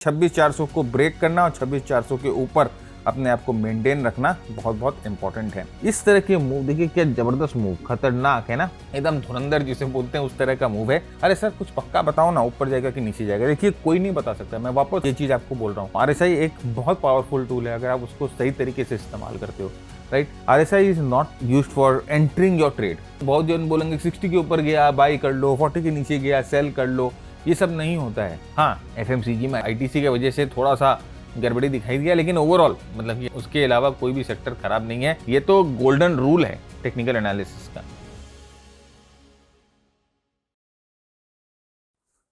26,400 को ब्रेक करना और 26,400 के ऊपर अपने आप को मेंटेन रखना बहुत बहुत इंपॉर्टेंट है। इस तरह के मूव देखिए, क्या जबरदस्त मूव, खतरनाक है ना, एकदम धुरंधर जिसे बोलते हैं उस तरह का मूव है। अरे सर कुछ पक्का बताओ ना, ऊपर जाएगा कि नीचे जाएगा? देखिए कोई नहीं बता सकता, मैं वापस ये चीज आपको बोल रहा हूँ। RSI एक बहुत पावरफुल टूल है अगर आप उसको सही तरीके से इस्तेमाल करते हो, right. RSI is not used for entering your trade. बहुत जन बोलेंगे 60 के ऊपर गया बाई कर लो, 40 के नीचे गया सेल कर लो, ये सब नहीं होता है। हाँ, FMCG में ITC की वजह से थोड़ा सा गड़बड़ी दिखाई दिया, लेकिन ओवरऑल मतलब उसके अलावा कोई भी सेक्टर खराब नहीं है। ये तो गोल्डन रूल है टेक्निकल एनालिसिस का।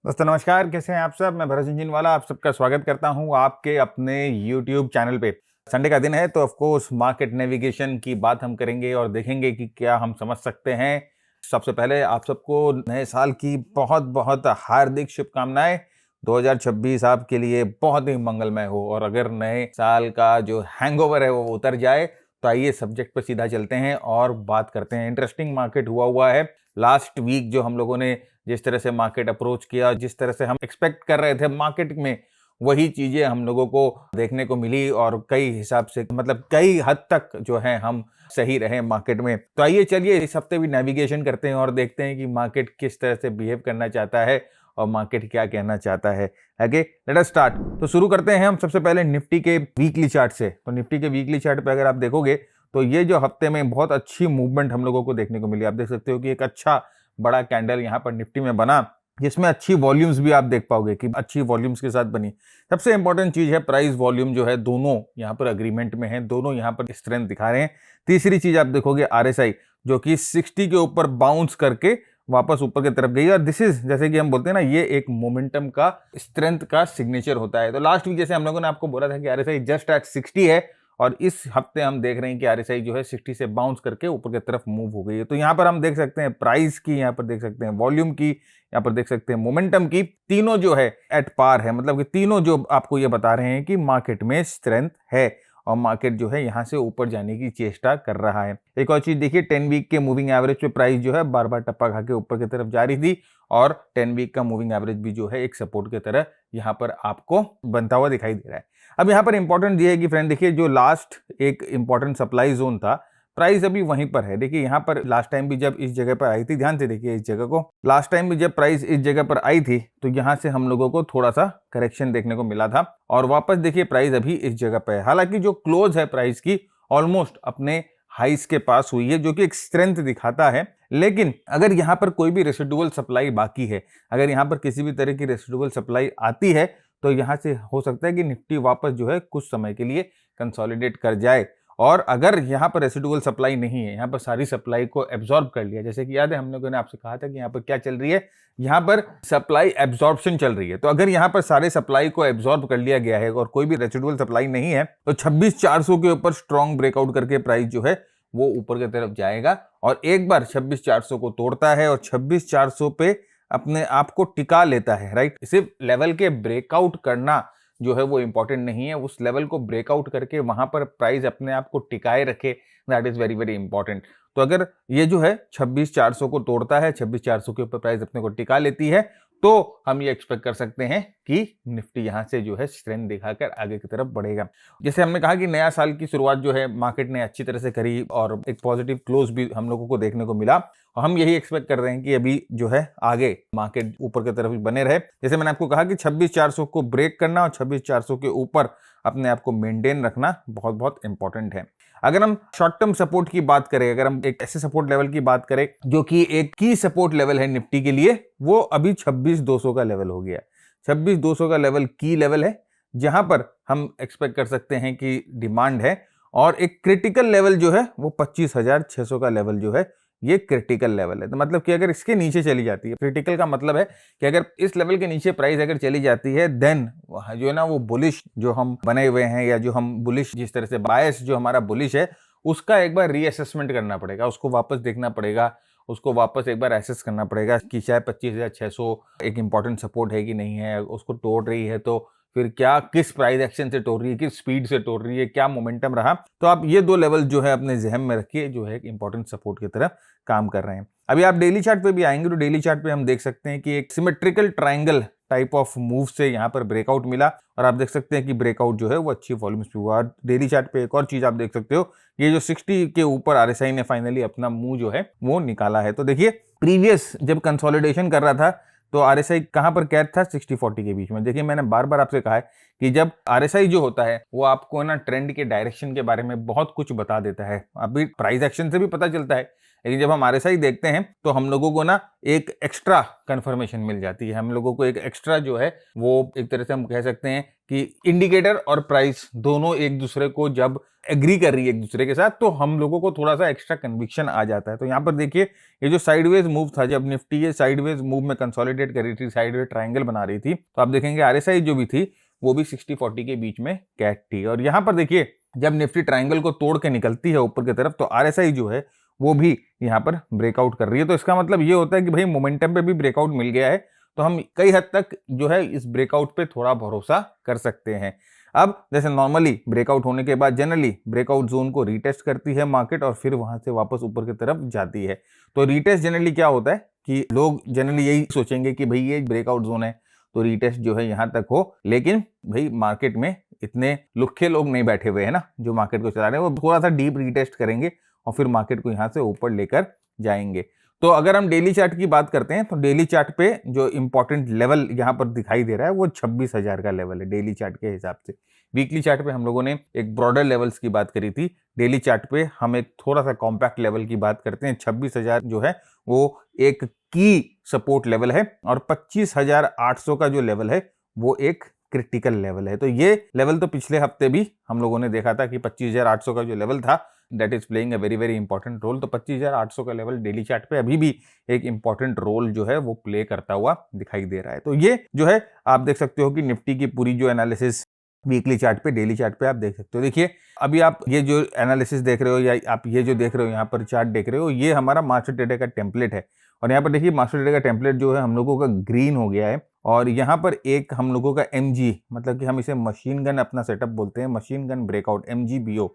दोस्तों नमस्कार, कैसे हैं आप सब? मैं भरत झुनझुनवाला आप सबका स्वागत करता हूं आपके अपने YouTube चैनल पे। संडे का दिन है तो ऑफ कोर्स मार्केट नेविगेशन की बात हम करेंगे और देखेंगे कि क्या हम समझ सकते हैं। सबसे पहले आप सबको नए साल की बहुत बहुत हार्दिक शुभकामनाएं। 2026 आपके लिए बहुत ही मंगलमय हो, और अगर नए साल का जो हैंगओवर है वो उतर जाए तो आइए सब्जेक्ट पर सीधा चलते हैं और बात करते हैं। इंटरेस्टिंग मार्केट हुआ है लास्ट वीक। जो हम लोगों ने जिस तरह से मार्केट अप्रोच किया, जिस तरह से हम एक्सपेक्ट कर रहे थे मार्केट में, वही चीजें हम लोगों को देखने को मिली और कई हिसाब से मतलब कई हद तक जो है हम सही रहे मार्केट में। तो आइए चलिए इस हफ्ते भी नेविगेशन करते हैं और देखते हैं कि मार्केट किस तरह से बिहेव करना चाहता है और मार्केट क्या कहना चाहता है। Okay, let us start. तो शुरू करते हैं हम सबसे पहले निफ्टी के वीकली चार्ट से। तो निफ्टी के वीकली चार्ट पे अगर आप देखोगे तो ये जो हफ्ते में बहुत अच्छी मूवमेंट हम लोगों को देखने को मिली। आप देख सकते हो कि एक अच्छा बड़ा कैंडल यहाँ पर निफ्टी में बना, जिसमें अच्छी वॉल्यूम्स भी आप देख पाओगे कि अच्छी वॉल्यूम्स के साथ बनी। सबसे इंपॉर्टेंट चीज है प्राइस वॉल्यूम जो है, दोनों यहाँ पर अग्रीमेंट में है, दोनों यहाँ पर स्ट्रेंथ दिखा रहे हैं। तीसरी चीज आप देखोगे RSI जो कि 60 के ऊपर बाउंस करके वापस ऊपर की तरफ गई, और दिस इज जैसे कि हम बोलते हैं ना, ये एक मोमेंटम का स्ट्रेंथ का सिग्नेचर होता है। तो लास्ट वीक जैसे हम लोगों ने आपको बोला था कि RSI जस्ट एट 60 है, और इस हफ्ते हम देख रहे हैं कि RSI जो है 60 से बाउंस करके ऊपर की तरफ मूव हो गई है। तो यहाँ पर हम देख सकते हैं प्राइस की, यहाँ पर देख सकते हैं वॉल्यूम की, यहाँ पर देख सकते हैं मोमेंटम की, तीनों जो है एट पार है। मतलब कि तीनों जो आपको ये बता रहे हैं कि मार्केट में स्ट्रेंथ है और मार्केट जो है यहाँ से ऊपर जाने की चेष्टा कर रहा है। एक और चीज देखिए, 10 वीक के मूविंग एवरेज पे प्राइस जो है बार बार टप्पा खा के ऊपर की तरफ जा रही थी, और 10 वीक का मूविंग एवरेज भी जो है एक सपोर्ट की तरह यहाँ पर आपको बनता हुआ दिखाई दे रहा है। अब यहाँ पर इंपॉर्टेंट ये है कि फ्रेंड देखिए, जो लास्ट एक इंपॉर्टेंट सप्लाई जोन था, प्राइस अभी वहीं पर है। देखिए यहाँ पर लास्ट टाइम भी जब इस जगह पर आई थी, ध्यान से देखिए इस जगह को, लास्ट टाइम भी जब प्राइस इस जगह पर आई थी तो यहाँ से हम लोगों को थोड़ा सा करेक्शन देखने को मिला था, और वापस देखिए प्राइस अभी इस जगह पर है। हालांकि जो क्लोज है प्राइस की ऑलमोस्ट अपने हाइस के पास हुई है, जो कि एक स्ट्रेंथ दिखाता है। लेकिन अगर यहाँ पर कोई भी रेसिडुअल सप्लाई बाकी है, अगर यहाँ पर किसी भी तरह की रेसिडुअल सप्लाई आती है, तो यहाँ से हो सकता है कि निफ्टी वापस जो है कुछ समय के लिए कंसोलिडेट कर जाए। और अगर यहाँ पर रेसिडुअल सप्लाई नहीं है, यहाँ पर सारी सप्लाई को एब्जॉर्ब कर लिया, जैसे कि याद है हम लोगों ने आपसे कहा था कि यहाँ पर क्या चल रही है, यहाँ पर सप्लाई एब्जॉर्प्शन चल रही है। तो अगर यहाँ पर सारे सप्लाई को एब्जॉर्ब कर लिया गया है और कोई भी रेसिडुअल सप्लाई नहीं है, तो 26,400 के ऊपर स्ट्रॉन्ग ब्रेकआउट करके प्राइस जो है वो ऊपर की तरफ जाएगा। और एक बार 26,400 को तोड़ता है और 26,400 पे अपने आप को टिका लेता है, राइट। सिर्फ लेवल के ब्रेकआउट करना जो है वो इंपॉर्टेंट नहीं है, उस लेवल को ब्रेकआउट करके वहां पर प्राइस अपने आप को टिकाए रखे, that is very very important. तो अगर ये जो है 26,400 को तोड़ता है, 26,400 के ऊपर प्राइस अपने को टिका लेती है, तो हम ये एक्सपेक्ट कर सकते हैं कि निफ्टी यहां से जो है स्ट्रेंथ दिखाकर आगे की तरफ बढ़ेगा। जैसे हमने कहा कि नया साल की शुरुआत जो है मार्केट ने अच्छी तरह से करी और एक पॉजिटिव क्लोज भी हम लोगों को देखने को मिला, और हम यही एक्सपेक्ट कर रहे हैं कि अभी जो है आगे मार्केट ऊपर की तरफ बने रहे। जैसे मैंने आपको कहा कि 26,400 को ब्रेक करना और 26,400 के ऊपर अपने आप को मेंटेन रखना बहुत बहुत इंपॉर्टेंट है। अगर हम शॉर्ट टर्म सपोर्ट की बात करें, अगर हम एक ऐसे सपोर्ट लेवल की बात करें जो कि एक की सपोर्ट लेवल है निफ्टी के लिए, वो अभी 26,200 का लेवल हो गया। 26,200 का लेवल की लेवल है, जहां पर हम एक्सपेक्ट कर सकते हैं कि डिमांड है, और एक क्रिटिकल लेवल जो है वो 25,600 का लेवल जो है ये क्रिटिकल लेवल है। तो मतलब कि अगर इसके नीचे चली जाती है, क्रिटिकल का मतलब है कि अगर इस लेवल के नीचे प्राइस अगर चली जाती है, देन जो है ना वो बुलिश जो हम बने हुए हैं, या जो हम बुलिश जिस तरह से बायस जो हमारा बुलिश है, उसका एक बार रीअसेसमेंट करना पड़ेगा, उसको वापस देखना पड़ेगा, उसको वापस एक बार एसेस करना पड़ेगा कि शायद 25,600 एक इंपॉर्टेंट सपोर्ट है कि नहीं है, उसको तोड़ रही है तो फिर क्या, किस प्राइस एक्शन से तोड़ रही है, किस स्पीड से तोड़ रही है, क्या मोमेंटम रहा। तो आप ये दो लेवल जो है अपने जहन में रखिए, जो है एक इंपॉर्टेंट सपोर्ट की तरह काम कर रहे हैं। अभी आप डेली चार्ट पे भी आएंगे तो डेली चार्ट पे हम देख सकते हैं कि एक symmetrical triangle type of move से यहाँ पर ब्रेकआउट मिला और आप देख सकते हैं कि ब्रेकआउट जो है वो अच्छी वॉल्यूम्स पे हुआ। डेली चार्ट पे एक और चीज आप देख सकते हो, ये जो 60 के ऊपर आरएसआई ने फाइनली अपना मुंह जो है वो निकाला है। तो देखिए प्रीवियस जब कंसोलिडेशन कर रहा था तो आरएसआई कहां पर कैद था, 60-40 के बीच में। देखिए मैंने बार बार आपसे कहा है कि जब आरएसआई जो होता है वो आपको ना ट्रेंड के डायरेक्शन के बारे में बहुत कुछ बता देता है। अभी प्राइस एक्शन से भी पता चलता है, लेकिन जब हम आरएसआई देखते हैं तो हम लोगों को ना एक एक्स्ट्रा कंफर्मेशन मिल जाती है, हम लोगों को एक एक्स्ट्रा जो है वो एक तरह से हम कह सकते हैं कि इंडिकेटर और प्राइस दोनों एक दूसरे को जब एग्री कर रही है एक दूसरे के साथ, तो हम लोगों को थोड़ा सा एक्स्ट्रा कन्विक्शन आ जाता है। तो यहाँ पर देखिए ये जो साइडवेज मूव था, जब निफ्टी ये साइडवेज मूव में कंसोलिडेट कर रही थी, साइडवेज ट्रायंगल बना रही थी, तो आप देखेंगे आरएसआई जो भी थी वो भी 60-40 के बीच में कैट थी। और यहाँ पर देखिए जब निफ्टी ट्रायंगल को तोड़ के निकलती है ऊपर की तरफ तो आरएसआई जो है वो भी यहाँ पर ब्रेकआउट कर रही है। तो इसका मतलब ये होता है कि भाई मोमेंटम पे भी ब्रेकआउट मिल गया है, तो हम कई हद तक जो है इस ब्रेकआउट पे थोड़ा भरोसा कर सकते हैं। अब जैसे नॉर्मली ब्रेकआउट होने के बाद जनरली ब्रेकआउट जोन को रीटेस्ट करती है मार्केट और फिर वहां से वापस ऊपर की तरफ जाती है। तो रीटेस्ट जनरली क्या होता है कि लोग जनरली यही सोचेंगे कि भाई ये ब्रेकआउट जोन है तो रीटेस्ट जो है यहां तक हो, लेकिन भाई मार्केट में इतने लुक्खे लोग नहीं बैठे हुए हैं ना जो मार्केट को चला रहे हैं, वो थोड़ा सा डीप रीटेस्ट करेंगे और फिर मार्केट को यहां से ऊपर लेकर जाएंगे। तो अगर हम डेली चार्ट की बात करते हैं तो डेली चार्ट पे जो इंपॉर्टेंट लेवल यहां पर दिखाई दे रहा है वो 26,000 का लेवल है डेली चार्ट के हिसाब से। वीकली चार्ट पे हम लोगों ने एक ब्रॉडर लेवल्स की बात करी थी, डेली चार्ट पे हम एक थोड़ा सा कॉम्पैक्ट लेवल की बात करते हैं। 26,000 जो है वो एक की सपोर्ट लेवल है और 25,800 का जो लेवल है वो एक क्रिटिकल लेवल है। तो ये लेवल तो पिछले हफ्ते भी हम लोगों ने देखा था कि 25,800 का जो लेवल था that is playing a very very important role. तो 25,800 का लेवल डेली चार्ट पे अभी भी एक इंपॉर्टेंट रोल जो है वो प्ले करता हुआ दिखाई दे रहा है। तो ये जो है आप देख सकते हो कि निफ्टी की पूरी जो एनालिसिस वीकली चार्ट पे डेली चार्ट पे आप देख सकते हो। देखिए अभी आप ये जो एनालिसिस देख रहे हो या आप ये जो देख रहे हो यहाँ पर चार्ट देख रहे हो, ये हमारा मास्टर ट्रेडर का टेम्पलेट है और यहाँ पर देखिए मास्टर ट्रेडर का टेम्पलेट जो है हम लोगों का ग्रीन हो गया है और यहाँ पर एक हम लोगों का MG मतलब कि हम इसे मशीन गन अपना सेटअप बोलते हैं, मशीन गन ब्रेकआउट MGBO,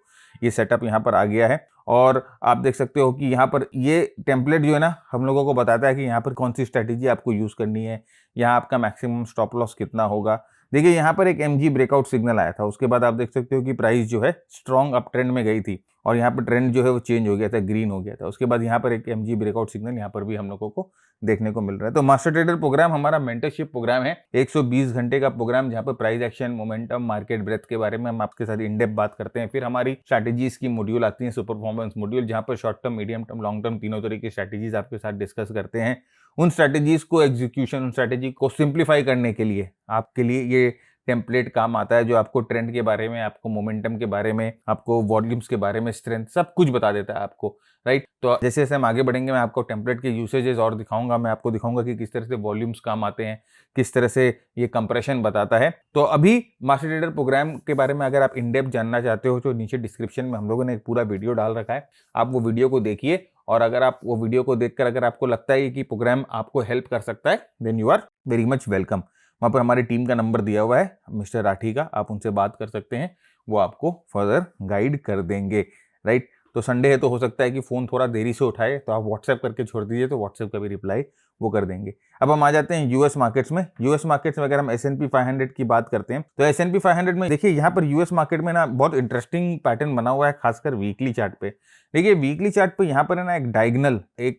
ये सेटअप यहाँ पर आ गया है। और आप देख सकते हो कि यहाँ पर ये टेम्पलेट जो है ना हम लोगों को बताता है कि यहाँ पर कौन सी स्ट्रैटेजी आपको यूज करनी है, यहाँ आपका मैक्सिमम स्टॉप लॉस कितना होगा। देखिए यहाँ पर एक MG ब्रेकआउट सिग्नल आया था, उसके बाद आप देख सकते हो कि प्राइस जो है स्ट्रॉन्ग अप ट्रेंड में गई थी और यहाँ पर ट्रेंड जो है वो चेंज हो गया था, ग्रीन हो गया था। उसके बाद यहाँ पर एक MG ब्रेकआउट सिग्नल यहाँ पर भी हम लोगों को देखने को मिल रहा है। तो मास्टर ट्रेडर प्रोग्राम हमारा मेंटरशिप प्रोग्राम है, 120 घंटे का प्रोग्राम जहाँ पर price action, momentum, market breadth के बारे में हम आपके साथ इन डेप्थ बात करते हैं। फिर हमारी स्ट्रैटेजीज की मॉड्यूल आती है, सुपर परफॉर्मेंस मॉड्यूल, जहाँ पर short term, medium term, long term तीनों तरह की स्ट्रैटेजीज आपके साथ डिस्कस करते हैं। उन स्ट्रैटेजीज को एग्जीक्यूशन, उन स्ट्रैटेजी को सिंप्लीफाई करने के लिए आपके लिए ये टेम्पलेट काम आता है, जो आपको ट्रेंड के बारे में, आपको मोमेंटम के बारे में, आपको वॉल्यूम्स के बारे में, स्ट्रेंथ, सब कुछ बता देता है आपको, राइट। तो जैसे जैसे हम आगे बढ़ेंगे मैं आपको टेम्पलेट के यूसेजेस और दिखाऊंगा, मैं आपको दिखाऊंगा कि किस तरह से वॉल्यूम्स काम आते हैं, किस तरह से ये कंप्रेशन बताता है। तो अभी मास्टर ट्रेडर प्रोग्राम के बारे में अगर आप इन डेप्थ जानना चाहते हो तो नीचे डिस्क्रिप्शन में हम लोगों ने एक पूरा वीडियो डाल रखा है, आप वो वीडियो को देखिए और अगर आप वो वीडियो को देखकर अगर आपको लगता है कि प्रोग्राम आपको हेल्प कर सकता है then you are very much welcome. वहाँ पर हमारी टीम का नंबर दिया हुआ है मिस्टर राठी का, आप उनसे बात कर सकते हैं, वो आपको फर्दर गाइड कर देंगे, राइट। तो संडे है तो हो सकता है कि फ़ोन थोड़ा देरी से उठाए तो आप व्हाट्सएप करके छोड़ दीजिए, तो व्हाट्सएप का भी रिप्लाई वो कर देंगे। अब हम आ जाते हैं यूएस मार्केट्स में। यूएस मार्केट्स में अगर हम S&P 500 की बात करते हैं तो S&P 500 में देखिए यहाँ पर यूएस मार्केट में ना बहुत इंटरेस्टिंग पैटर्न बना हुआ है, खासकर वीकली चार्ट पे। देखिए वीकली चार्ट पे यहाँ पर है ना एक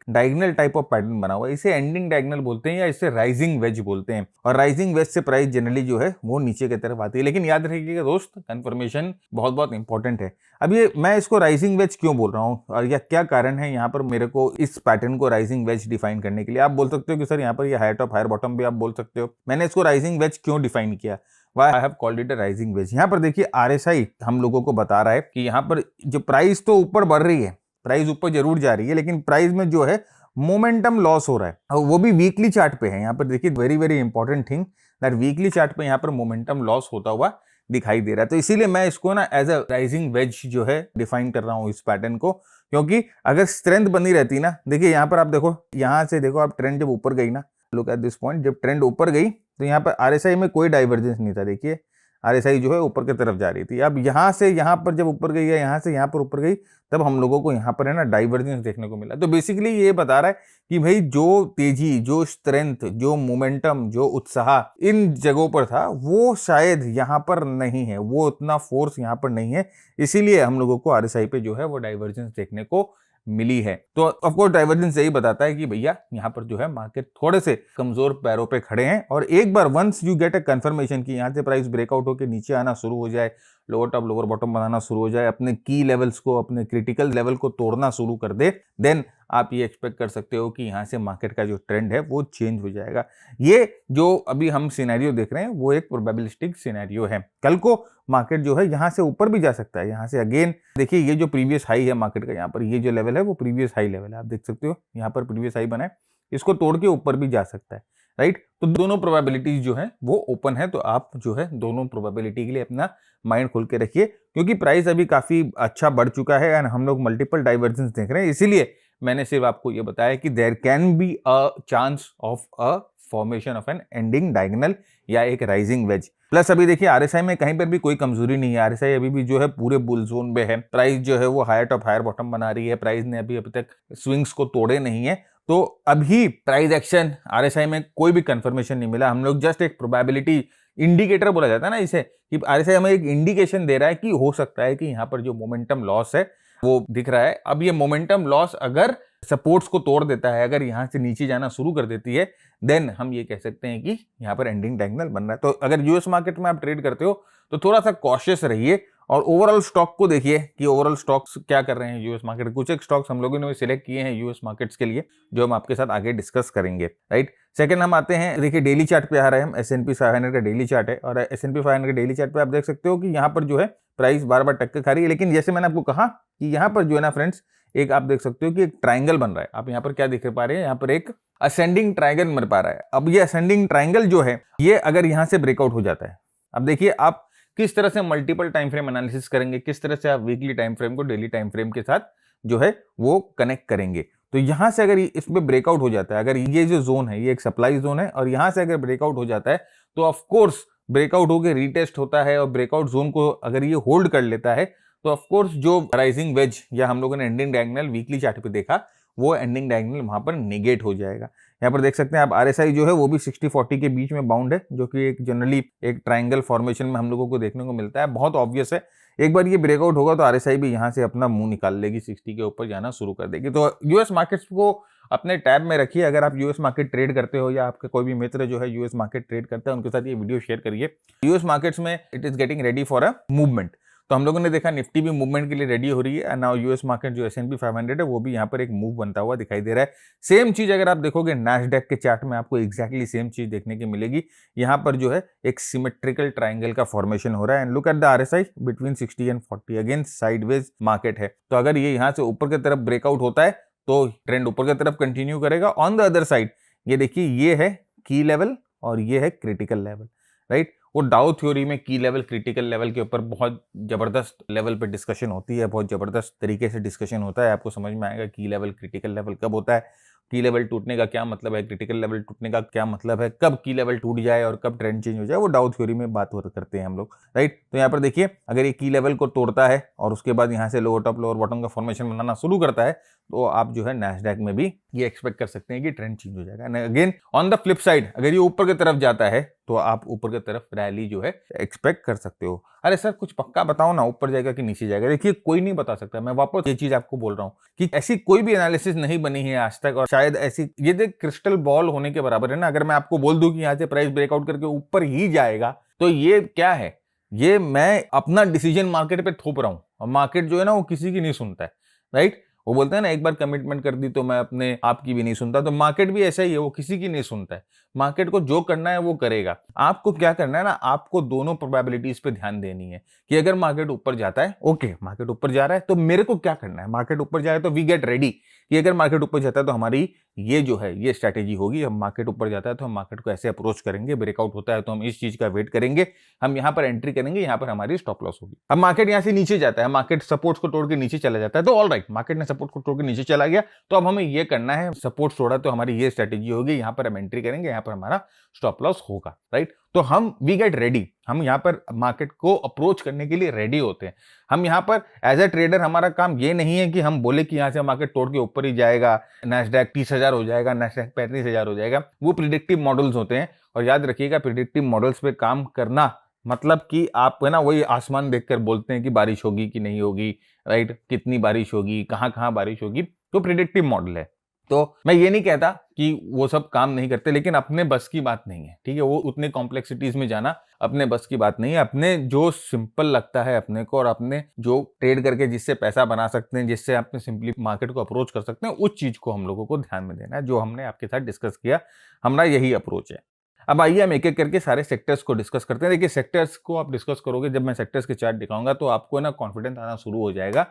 डायगनल टाइप ऑफ पैटर्न बना हुआ है, इसे एंडिंग डायगनल बोलते हैं या इसे राइजिंग वेज बोलते हैं। और राइजिंग वेज से प्राइस जनरली जो है वो नीचे की तरफ आती है, लेकिन याद रखिएगा दोस्त, कंफर्मेशन बहुत बहुत इंपॉर्टेंट है। अब ये मैं इसको राइजिंग वेज क्यों बोल रहा हूँ और या क्या कारण है यहाँ पर मेरे को इस पैटर्न को राइजिंग वेज डिफाइन करने के लिए। आप बोल सकते हो कि सर यहाँ पर ये हायर टॉप हायर बॉटम भी आप बोल सकते हो, मैंने इसको राइजिंग वेज क्यों डिफाइन किया, Why I have called it a rising wedge। यहाँ पर देखिए RSI हम लोगों को बता रहा है कि यहाँ पर जो प्राइस तो ऊपर बढ़ रही है, प्राइस ऊपर जरूर जा रही है, लेकिन प्राइस में जो है मोमेंटम लॉस हो रहा है और वो भी वीकली चार्ट पे है। यहाँ पर देखिए very very important thing that weekly chart पे यहाँ पर मोमेंटम लॉस होता हुआ दिखाई दे रहा है। तो इसीलिए मैं इसको ना एज अ राइजिंग वेज जो है डिफाइन कर रहा हूँ इस पैटर्न को, क्योंकि अगर स्ट्रेंथ बनी रहती ना, देखिए यहाँ पर आप देखो, यहाँ से देखो आप, ट्रेंड जब ऊपर गई ना, लुक एट दिस पॉइंट, जब ट्रेंड ऊपर गई तो यहाँ पर RSI में कोई डाइवर्जेंस नहीं था। देखिए RSI जो है ऊपर की तरफ जा रही थी। अब यहाँ से यहाँ पर जब ऊपर गई है, यहाँ से यहाँ पर ऊपर गई, तब हम लोगों को यहाँ पर है ना डाइवर्जेंस देखने को मिला। तो बेसिकली ये बता रहा है कि भाई जो तेजी, जो स्ट्रेंथ, जो मोमेंटम, जो उत्साह इन जगहों पर था वो शायद यहाँ पर नहीं है, वो उतना फोर्स यहाँ पर नहीं है, इसीलिए हम लोगों को RSI पे जो है वो डाइवर्जेंस देखने को मिली है। तो ऑफकोर्स डाइवर्जेंस यही बताता है कि भैया यहाँ पर जो है मार्केट थोड़े से कमजोर पैरों पे खड़े हैं, और एक बार once you get a confirmation कि यहाँ से प्राइस ब्रेकआउट होकर नीचे आना शुरू हो जाए, लोअर टॉप लोअर बॉटम बनाना शुरू हो जाए, अपने की लेवल्स को, अपने क्रिटिकल लेवल को तोड़ना शुरू कर दे, देन आप ये एक्सपेक्ट कर सकते हो कि यहाँ से मार्केट का जो ट्रेंड है वो चेंज हो जाएगा। ये जो अभी हम सिनेरियो देख रहे हैं वो एक प्रोबेबिलिस्टिक सिनेरियो है। कल को मार्केट जो है यहाँ से ऊपर भी जा सकता है। यहाँ से अगेन देखिए, ये जो प्रीवियस हाई है मार्केट का, यहाँ पर ये जो लेवल है वो प्रीवियस हाई लेवल है, आप देख सकते हो यहाँ पर प्रीवियस हाई बना है, इसको तोड़ के ऊपर भी जा सकता है, राइट। तो दोनों प्रोबेबिलिटीज जो है वो ओपन है, तो आप जो है दोनों प्रोबेबिलिटी के लिए अपना माइंड खोल के रखिए, क्योंकि प्राइस अभी काफी अच्छा बढ़ चुका है एंड हम लोग मल्टीपल डाइवर्जेंस देख रहे हैं। इसीलिए मैंने सिर्फ आपको ये बताया कि there can be a chance of a formation of an ending diagonal या एक राइजिंग वेज। प्लस अभी देखिए RSI में कहीं पर भी कोई कमजोरी नहीं है, RSI अभी भी जो है पूरे बुल जोन में है, प्राइस जो है वो हायर टॉप हायर बॉटम बना रही है, प्राइस ने अभी तक स्विंग्स को तोड़े नहीं है। तो अभी प्राइस एक्शन RSI में कोई भी कंफर्मेशन नहीं मिला, हम लोग जस्ट एक प्रोबेबिलिटी इंडिकेटर बोला जाता है ना इसे, कि RSI हमें एक इंडिकेशन दे रहा है कि हो सकता है कि यहाँ पर जो मोमेंटम लॉस है वो दिख रहा है। अब ये मोमेंटम लॉस अगर सपोर्ट्स को तोड़ देता है, अगर यहाँ से नीचे जाना शुरू कर देती है, देन हम ये कह सकते हैं कि यहाँ पर एंडिंग डायगोनल बन रहा है। तो अगर यूएस मार्केट में आप ट्रेड करते हो तो थोड़ा सा कॉशियस रहिए, और ओवरऑल स्टॉक को देखिए कि ओवरऑल स्टॉक्स क्या कर रहे हैं यूएस मार्केट। कुछ एक स्टॉक्स हम लोगों ने सिलेक्ट किए हैं यूएस मार्केट्स के लिए, जो हम आपके साथ आगे डिस्कस करेंगे, राइट। सेकंड हम आते हैं, देखिए डेली चार्ट पे आ रहे हैं हम, S&P 500 का डेली चार्ट है, और S&P 500 के डेली चार्ट पे आप देख सकते हो कि यहाँ पर जो है प्राइस बार बार टक्कर खा रही है, लेकिन जैसे मैंने आपको कहा कि यहाँ पर जो है ना फ्रेंड्स, एक आप देख सकते हो कि एक ट्राइंगल बन रहा है। आप यहाँ पर क्या देख पा रहे हैं, यहाँ पर एक असेंडिंग ट्राइंगल बन पा रहा है। अब ये असेंडिंग ट्राइंगल जो है, ये अगर यहाँ से ब्रेकआउट हो जाता है, अब देखिए आप किस तरह से मल्टीपल टाइम फ्रेम एनालिसिस करेंगे, किस तरह से आप वीकली टाइम फ्रेम को डेली टाइम फ्रेम के साथ जो है वो कनेक्ट करेंगे। तो यहां से अगर इसमें ब्रेकआउट हो जाता है, अगर ये जो जोन है ये एक सप्लाई जोन है, और यहां से अगर ब्रेकआउट हो जाता है तो ऑफ कोर्स ब्रेकआउट होकर रीटेस्ट होता है, और ब्रेकआउट जोन को अगर ये होल्ड कर लेता है तो ऑफ कोर्स जो राइजिंग वेज या हम लोगों ने एंडिंग डायगोनल वीकली चार्ट पे देखा, वो एंडिंग डायगोनल वहां पर नेगेट हो जाएगा। यहाँ पर देख सकते हैं आप RSI जो है वो भी 60-40 के बीच में बाउंड है, जो कि एक जनरली एक ट्राइंगल फॉर्मेशन में हम लोगों को देखने को मिलता है। बहुत ऑब्वियस है, एक बार ये ब्रेकआउट होगा तो RSI भी यहाँ से अपना मुंह निकाल लेगी, 60 के ऊपर जाना शुरू कर देगी। तो यूएस मार्केट्स को अपने टैब में रखिए। अगर आप यूएस मार्केट ट्रेड करते हो या आपके कोई भी मित्र जो है यूएस मार्केट ट्रेड करते हैं, उनके साथ ये वीडियो शेयर करिए। यूएस मार्केट्स में it is getting ready for a movement. तो हम लोगों ने देखा निफ्टी भी मूवमेंट के लिए रेडी हो रही है, नाउ यूएस मार्केट जो S&P 500 है वो भी यहाँ पर एक मूव बनता हुआ दिखाई दे रहा है। सेम चीज अगर आप देखोगे नैस्डैक के चार्ट में, आपको एग्जैक्टली सेम चीज देखने की मिलेगी। यहाँ पर जो है एक सिमेट्रिकल ट्राइंगल का फॉर्मेशन हो रहा है, and look at the RSI between 60 and 40, again sideways market है। तो अगर ये यहाँ से ऊपर की तरफ ब्रेकआउट होता है तो ट्रेंड ऊपर की तरफ कंटिन्यू करेगा। ऑन द अदर साइड ये देखिए, ये है की लेवल और ये है क्रिटिकल लेवल, राइट। वो डाउ थ्योरी में की लेवल क्रिटिकल लेवल के ऊपर बहुत जबरदस्त लेवल पे डिस्कशन होती है, बहुत जबरदस्त तरीके से डिस्कशन होता है। आपको समझ में आएगा की लेवल क्रिटिकल लेवल कब होता है, की लेवल टूटने का क्या मतलब है, क्रिटिकल लेवल टूटने का क्या मतलब है, कब की लेवल टूट जाए और कब ट्रेंड चेंज हो जाए, वो डाउ थ्योरी में बात करते हैं हम लोग, राइट। तो यहाँ पर देखिए, अगर ये की लेवल को तोड़ता है और उसके बाद यहाँ से लोअर टॉप लोअर बॉटम का फॉर्मेशन बनाना शुरू करता है, तो आप जो है नैस्डैक में भी ये एक्सपेक्ट कर सकते हैं कि ट्रेंड चेंज हो जाएगा। Again on the flip side, अगर ये ऊपर की तरफ जाता है तो आप ऊपर की तरफ रैली जो है एक्सपेक्ट कर सकते हो। अरे सर कुछ पक्का बताओ ना, ऊपर जाएगा कि नीचे जाएगा। देखिए कोई नहीं बता सकता, मैं वापस ये चीज आपको बोल रहा हूँ कि ऐसी कोई भी एनालिसिस नहीं बनी है आज तक, और शायद ऐसी ये देख क्रिस्टल बॉल होने के बराबर है ना। अगर मैं आपको बोल दूं कि यहाँ से प्राइस ब्रेकआउट करके ऊपर ही जाएगा, तो ये क्या है, ये मैं अपना डिसीजन मार्केट पे थोप रहा हूँ, और मार्केट जो है ना वो किसी की नहीं सुनता है, राइट। वो बोलते हैं ना, एक बार कमिटमेंट कर दी तो मैं अपने आप की भी नहीं सुनता। तो मार्केट भी ऐसा ही है, वो किसी की नहीं सुनता है। मार्केट को जो करना है वो करेगा। आपको क्या करना है ना, आपको दोनों प्रोबेबिलिटीज पे ध्यान देनी है कि अगर मार्केट ऊपर जाता है, ओके मार्केट ऊपर जा रहा है, तो मेरे को क्या करना है। मार्केट ऊपर जाए तो वी गेट रेडी कि अगर मार्केट ऊपर जाता है तो हमारी ये जो है ये स्ट्रैटेजी होगी। हम मार्केट ऊपर जाता है तो हम मार्केट को ऐसे अप्रोच करेंगे, ब्रेकआउट होता है तो हम इस चीज का वेट करेंगे, हम यहाँ पर एंट्री करेंगे, यहाँ पर हमारी स्टॉप लॉस होगी। अब मार्केट यहाँ से नीचे जाता है, मार्केट सपोर्ट्स को तोड़ के नीचे चला जाता है, तो ऑल राइट, मार्केट ने सपोर्ट को तोड़ के नीचे चला गया, तो अब हमें ये करना है, सपोर्ट तोड़ा तो हमारी ये स्ट्रेटेजी होगी, यहाँ पर हम एंट्री करेंगे, यहाँ पर हमारा स्टॉप लॉस होगा, राइट। तो हम वी गेट रेडी, हम यहाँ पर मार्केट को अप्रोच करने के लिए रेडी होते हैं। हम यहाँ पर एज ए ट्रेडर हमारा काम ये नहीं है कि हम बोले कि यहाँ से मार्केट तोड़ के ऊपर ही जाएगा, नैस्डैक 30,000 हो जाएगा, नैस्डैक 35,000 हो जाएगा। वो प्रिडिक्टिव मॉडल्स होते हैं, और याद रखिएगा प्रिडिक्टिव मॉडल्स पे काम करना मतलब कि आप है ना वही आसमान देखकर बोलते हैं कि बारिश होगी कि नहीं होगी, राइट, कितनी बारिश होगी, कहाँ कहाँ बारिश होगी, तो प्रिडिक्टिव मॉडल है। तो मैं ये नहीं कहता कि वो सब काम नहीं करते, लेकिन अपने बस की बात नहीं है, ठीक है। वो उतने कॉम्प्लेक्सिटीज में जाना अपने बस की बात नहीं है। अपने जो सिंपल लगता है अपने को, और अपने जो ट्रेड करके जिससे पैसा बना सकते हैं, जिससे अपने सिंपली मार्केट को अप्रोच कर सकते हैं, उस चीज को हम लोगों को ध्यान में देना है, जो हमने आपके साथ डिस्कस किया। हमारा यही अप्रोच है। अब आइए हम एक एक करके सारे सेक्टर्स को डिस्कस करते हैं। देखिए, सेक्टर्स को आप डिस्कस करोगे, जब मैं सेक्टर्स के चार्ट दिखाऊंगा तो आपको ना कॉन्फिडेंस आना शुरू हो जाएगा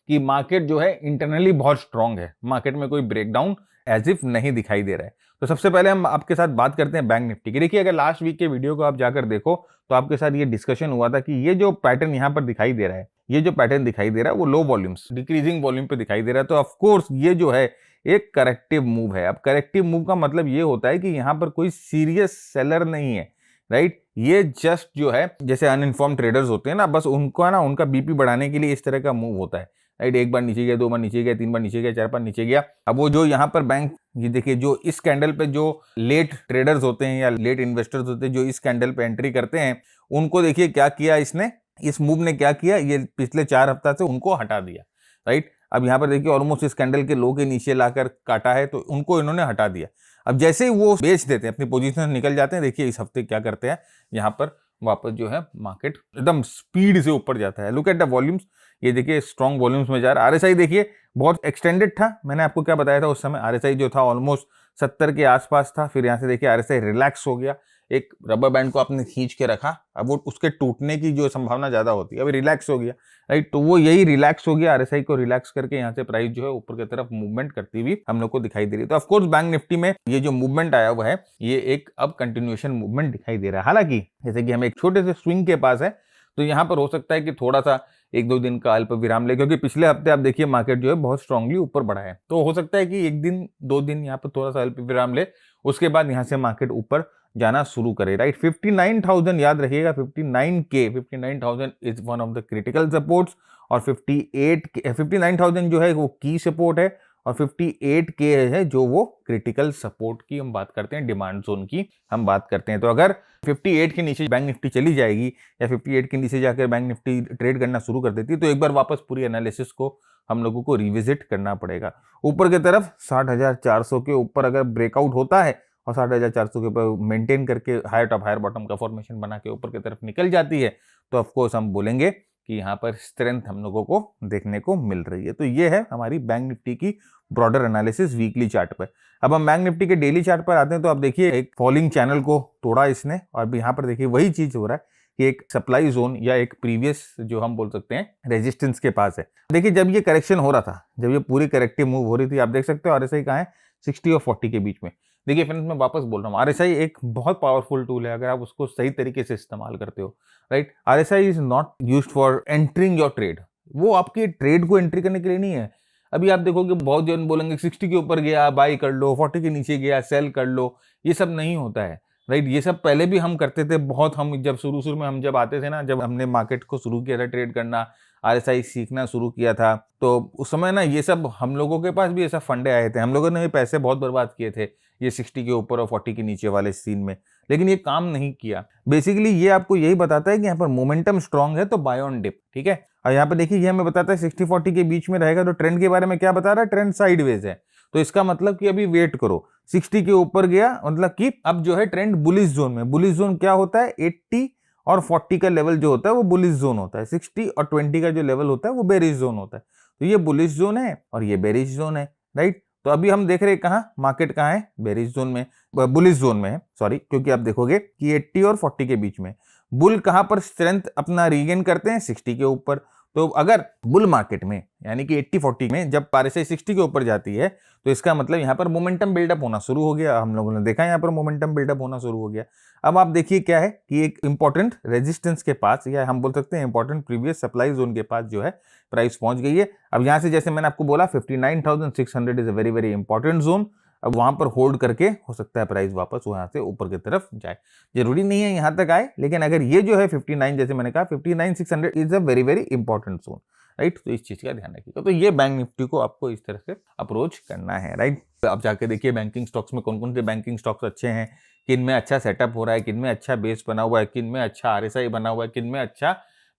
कि मार्केट जो है इंटरनली बहुत स्ट्रांग है, मार्केट में कोई ब्रेकडाउन एज इफ नहीं दिखाई दे रहा है। तो सबसे पहले हम आपके साथ बात करते हैं बैंक निफ्टी की। देखिए, अगर लास्ट वीक के वीडियो को आप जाकर देखो तो आपके साथ ये डिस्कशन हुआ था कि ये जो पैटर्न यहाँ पर दिखाई दे रहा है, ये जो पैटर्न दिखाई दे रहा है वो लो वॉल्यूम्स, डिक्रीजिंग वॉल्यूम पे दिखाई दे रहा है। तो ऑफकोर्स ये जो है एक करेक्टिव मूव है। अब करेक्टिव मूव का मतलब ये होता है कि यहाँ पर कोई सीरियस सेलर नहीं है, राइट। ये जस्ट जो है जैसे अनइन्फॉर्म ट्रेडर्स होते हैं ना, बस उनको है ना उनका बीपी बढ़ाने के लिए इस तरह का मूव होता है, राइट। एक बार नीचे गया, 2 बार नीचे गया, 3 बार नीचे गया, 4 बार नीचे गया। अब वो जो यहाँ पर बैंक, ये देखिए, जो इस कैंडल पे जो लेट ट्रेडर्स होते हैं या लेट इन्वेस्टर्स होते हैं जो इस कैंडल पे एंट्री करते हैं, उनको देखिए क्या किया इसने, इस मूव ने क्या किया, ये पिछले 4 हफ्ता से उनको हटा दिया, राइट। अब यहाँ पर देखिए ऑलमोस्ट इस कैंडल के लो के नीचे लाकर काटा है, तो उनको इन्होंने हटा दिया। अब जैसे ही वो बेच देते हैं, अपनी पोजीशन से निकल जाते हैं, देखिए इस हफ्ते क्या करते हैं, यहाँ पर वापस जो है मार्केट एकदम स्पीड से ऊपर जाता है। लुक एट द वॉल्यूम्स, ये देखिए स्ट्रॉन्ग वॉल्यूम्स में जा रहा है। आरएसआई देखिए बहुत एक्सटेंडेड था, मैंने आपको क्या बताया था उस समय, आरएसआई जो था ऑलमोस्ट 70 के आसपास था। फिर यहाँ से देखिए आरएसआई रिलैक्स हो गया, एक रबर बैंड को आपने खींच के रखा, अब वो उसके टूटने की जो संभावना ज्यादा होती है, अभी रिलैक्स हो गया, राइट। तो वो यही रिलैक्स हो गया, आरएसआई को रिलैक्स करके यहाँ से प्राइस जो है ऊपर की तरफ मूवमेंट करती हुई हम लोग को दिखाई दे रही है। तो ऑफकोर्स बैंक निफ्टी में ये जो मूवमेंट आया हुआ है, ये एक अब कंटिन्यूएशन मूवमेंट दिखाई दे रहा है। हालांकि जैसे कि हम एक छोटे से स्विंग के पास है, तो यहाँ पर हो सकता है कि थोड़ा सा 1-2 दिन का अल्प विराम ले, क्योंकि पिछले हफ्ते आप देखिए मार्केट जो है बहुत स्ट्रांगली ऊपर बढ़ा है। तो हो सकता है कि 1 दिन 2 दिन यहाँ पर थोड़ा सा अल्प विराम ले, उसके बाद यहाँ से मार्केट ऊपर जाना शुरू करे, राइट। 59,000 याद रखिएगा, 59,000 is one of the critical supports, और 59,000 जो है वो की सपोर्ट है, और 58K है जो वो क्रिटिकल सपोर्ट की हम बात करते हैं, डिमांड जोन की हम बात करते हैं। तो अगर 58 के नीचे बैंक निफ्टी चली जाएगी, या 58 के नीचे जाकर बैंक निफ्टी ट्रेड करना शुरू कर देती है, तो एक बार वापस पूरी एनालिसिस को हम लोगों को रिविजिट करना पड़ेगा। ऊपर की तरफ 60,400 के ऊपर अगर ब्रेकआउट होता है और 60,400 के ऊपर मेंटेन करके हायर टॉप हायर बॉटम का फॉर्मेशन बना के ऊपर की तरफ निकल जाती है, तो ऑफकोर्स हम बोलेंगे कि यहाँ पर स्ट्रेंथ हम लोगों को देखने को मिल रही है। तो ये है हमारी बैंक निफ्टी की ब्रॉडर एनालिसिस वीकली चार्ट पर। अब हम बैंक निफ्टी के डेली चार्ट पर आते हैं, तो आप देखिए एक फॉलिंग चैनल को तोड़ा इसने, और यहाँ पर देखिए वही चीज हो रहा है कि एक सप्लाई जोन या एक प्रीवियस जो हम बोल सकते हैं रेजिस्टेंस के पास है। देखिए जब ये करेक्शन हो रहा था, जब ये पूरी करेक्टिव मूव हो रही थी, आप देख सकते हो आरएसआई कहाँ है, 60 और 40 के बीच में। देखिए फ्रेंड्स, मैं वापस बोल रहा हूँ, आरएसआई एक बहुत पावरफुल टूल है अगर आप उसको सही तरीके से इस्तेमाल करते हो, right. RSI is not used for entering your trade, वो आपके ट्रेड को एंट्री करने के लिए नहीं है। अभी आप देखोगे बहुत जन बोलेंगे 60 के ऊपर गया बाई कर लो, 40 के नीचे गया सेल कर लो, ये सब नहीं होता है, राइट। ये सब पहले भी हम करते थे बहुत, हम जब शुरू में हम जब आते थे ना, जब हमने मार्केट को शुरू किया था ट्रेड करना, आरएसआई सीखना शुरू किया था, तो उस समय ना ये सब हम लोगों के पास भी ऐसा फंडे आए थे, हम लोगों ने भी पैसे बहुत बर्बाद किए थे ये 60 के ऊपर और 40 के नीचे वाले सीन में, लेकिन ये काम नहीं किया। बेसिकली ये आपको यही बताता है कि यहाँ पर मोमेंटम स्ट्रांग है तो बाय ऑन डिप, ठीक है। और यहाँ पे देखिए ये हमें बताता है 60-40 के बीच में रहेगा, तो ट्रेंड के बारे में क्या बता रहा है, ट्रेंड साइडवेज है, तो इसका मतलब कि अभी वेट करो। 60 के ऊपर गया मतलब कि अब जो है ट्रेंड बुलिश जोन में। बुलिश जोन क्या होता है, 80 और 40 का लेवल जो होता है वो बुलिश जोन होता है, 60 और 20 का जो लेवल होता है वो बेरिश जोन होता है। तो ये बुलिश जोन है और ये बेरिश जोन है, राइट। तो अभी हम देख रहे हैं कहाँ मार्केट कहाँ है, बेरिश जोन में, बुलिश जोन में है, सॉरी, क्योंकि आप देखोगे कि 80 और 40 के बीच में। बुल कहाँ पर स्ट्रेंथ अपना रीगेन करते हैं, 60 के ऊपर। तो अगर बुल मार्केट में यानी कि 80-40 में जब RSI 60 के ऊपर जाती है तो इसका मतलब यहाँ पर मोमेंटम बिल्डअप होना शुरू हो गया। हम लोगों ने देखा यहाँ पर मोमेंटम बिल्डअप होना शुरू हो गया। अब आप देखिए क्या है कि एक इंपॉर्टेंट रेजिस्टेंस के पास, या हम बोल सकते हैं इंपॉर्टेंट प्रीवियस सप्लाई जोन के पास जो है प्राइस पहुंच गई है। अब यहाँ से जैसे मैंने आपको बोला 59,600 is a very very important zone. अब वहां पर होल्ड करके हो सकता है प्राइस वापस वहां से ऊपर की तरफ जाए। जरूरी नहीं है यहां तक आए, लेकिन अगर ये जो है 59, जैसे मैंने कहा 59,600 is a very very important zone, right. तो इस चीज का ध्यान रखिएगा। तो ये बैंक निफ्टी को आपको इस तरह से अप्रोच करना है, राइट। आप जाके देखिए बैंकिंग स्टॉक्स में कौन कौन से बैंकिंग स्टॉक्स अच्छे हैं, किन में अच्छा सेटअप हो रहा है, किन में अच्छा बेस बना हुआ है, किन में अच्छा RSI बना हुआ है, किन में अच्छा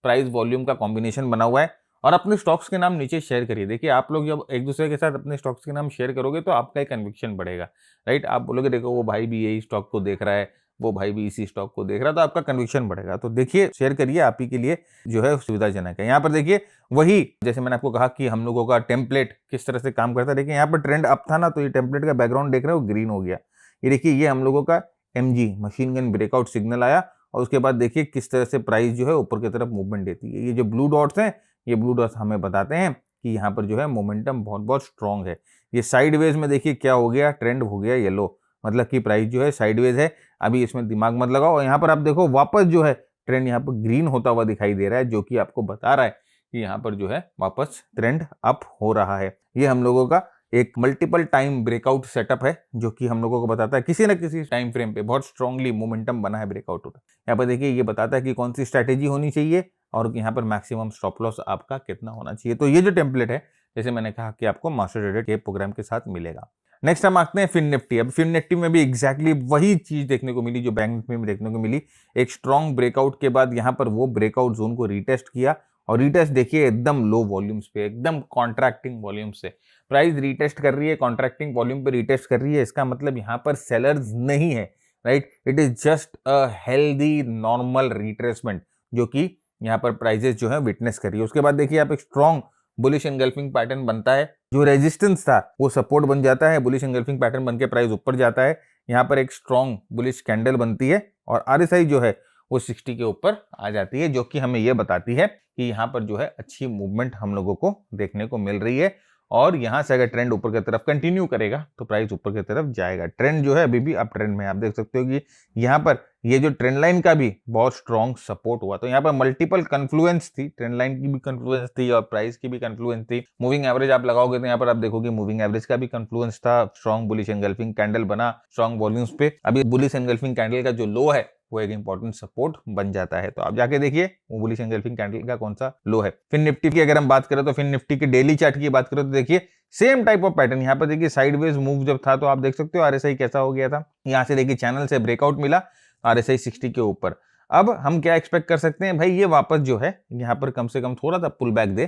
प्राइस वॉल्यूम का कॉम्बिनेशन बना हुआ है। और अपने स्टॉक्स के नाम नीचे शेयर करिए। देखिए आप लोग जब एक दूसरे के साथ अपने स्टॉक्स के नाम शेयर करोगे तो आपका एक कन्विक्शन बढ़ेगा, राइट। आप बोलोगे देखो वो भाई भी यही स्टॉक को देख रहा है, वो भाई भी इसी स्टॉक को देख रहा है, तो आपका कन्विक्शन बढ़ेगा। तो देखिए शेयर करिए, आप ही के लिए जो है सुविधाजनक है। यहाँ पर देखिए वही जैसे मैंने आपको कहा कि हम लोगों का टेम्पलेट किस तरह से काम करता है। देखिए यहाँ पर ट्रेंड अप था ना, तो ये टेम्पलेट का बैकग्राउंड देख रहे हो ग्रीन हो गया। ये देखिए ये हम लोगों का MG machine gun breakout signal आया और उसके बाद देखिए किस तरह से प्राइस जो है ऊपर की तरफ मूवमेंट देती है। ये जो ब्लू डॉट्स हैं, ये ब्लू डॉट्स हमें बताते हैं कि यहाँ पर जो है मोमेंटम बहुत बहुत स्ट्रांग है। ये साइडवेज में देखिए क्या हो गया, ट्रेंड हो गया येलो, मतलब कि प्राइस जो है साइडवेज है। अभी इसमें दिमाग मत लगाओ। और यहाँ पर आप देखो वापस जो है ट्रेंड यहाँ पर ग्रीन होता हुआ दिखाई दे रहा है, जो कि आपको बता रहा है कि यहाँ पर जो है वापस ट्रेंड अप हो रहा है। ये हम लोगों का एक मल्टीपल टाइम ब्रेकआउट सेटअप है, जो कि हम लोगों को बताता है किसी न किसी टाइम फ्रेम पे बहुत स्ट्रांगली मोमेंटम बना है, ब्रेकआउट होता है। यहाँ पर देखिए ये बताता है कि कौन सी स्ट्रैटेजी होनी चाहिए और यहाँ पर मैक्सिमम स्टॉप लॉस आपका कितना होना चाहिए। तो ये जो टेम्पलेट है, जैसे मैंने कहा कि आपको मास्टर ट्रेडर के प्रोग्राम के साथ मिलेगा। नेक्स्ट हम आते हैं फिन निफ्टी। अब फिन निफ्टी में भी एग्जैक्टली वही चीज देखने को मिली जो बैंक निफ्टी में देखने को मिली। एक स्ट्रॉन्ग ब्रेकआउट के बाद यहाँ पर वो ब्रेकआउट जोन को रीटेस्ट किया और रीटेस्ट देखिए एकदम लो वॉल्यूम्स पे, एकदम कॉन्ट्रैक्टिंग वॉल्यूम से प्राइस रीटेस्ट कर रही है, कॉन्ट्रैक्टिंग वॉल्यूम पे रीटेस्ट कर रही है। इसका मतलब यहाँ पर सेलर्स नहीं है, right. It is just a healthy normal retracement जो कि यहाँ पर प्राइजेस जो है विटनेस कर रही है। उसके बाद देखिए आप एक स्ट्रॉन्ग बुलिश एंगल्फिंग पैटर्न बनता है, जो रेजिस्टेंस था वो सपोर्ट बन जाता है, बुलिश एंगल्फिंग पैटर्न बनके प्राइस ऊपर जाता है। यहाँ पर एक स्ट्रॉन्ग बुलिश कैंडल बनती है और RSI जो है वो 60 के ऊपर आ जाती है, जो कि हमें ये बताती है कि यहाँ पर जो है अच्छी मूवमेंट हम लोगों को देखने को मिल रही है। और यहाँ से अगर ट्रेंड ऊपर की तरफ कंटिन्यू करेगा तो प्राइस ऊपर की तरफ जाएगा। ट्रेंड जो है अभी भी अप ट्रेंड में, आप देख सकते हो कि यहाँ पर ये जो ट्रेंड लाइन का भी बहुत स्ट्रॉन्ग सपोर्ट हुआ। तो यहाँ पर मल्टीपल कन्फ्लुएंस थी, ट्रेंड लाइन की भी कन्फ्लुएंस थी और प्राइस की भी कन्फ्लुएंस थी। मूविंग एवरेज आप लगाओगे तो यहाँ पर आप देखोगे मूविंग एवरेज का भी कन्फ्लुएंस था। स्ट्रॉन्ग बुलिश एंगल्फिंग कैंडल बना स्ट्रॉन्ग वॉल्यूम्स पे। अभी बुलिश एंगल्फिंग कैंडल का जो लो है वो एक इंपॉर्टेंट सपोर्ट बन जाता है। तो आप जाके देखिए वो बुलिश एंगल्फिंग कैंडल का कौन सा लो है। फिन निफ्टी की अगर हम बात करें तो फिन निफ्टी के डेली चार्ट की बात करें तो देखिए सेम टाइप ऑफ पैटर्न। यहाँ पर देखिए साइडवेज मूव जब था तो आप देख सकते हो RSI कैसा हो गया था। यहाँ से देखिए चैनल से ब्रेकआउट मिला, RSI 60 के ऊपर। अब हम क्या एक्सपेक्ट कर सकते हैं भाई, ये वापस जो है यहाँ पर कम से कम थोड़ा सा पुल बैक दे,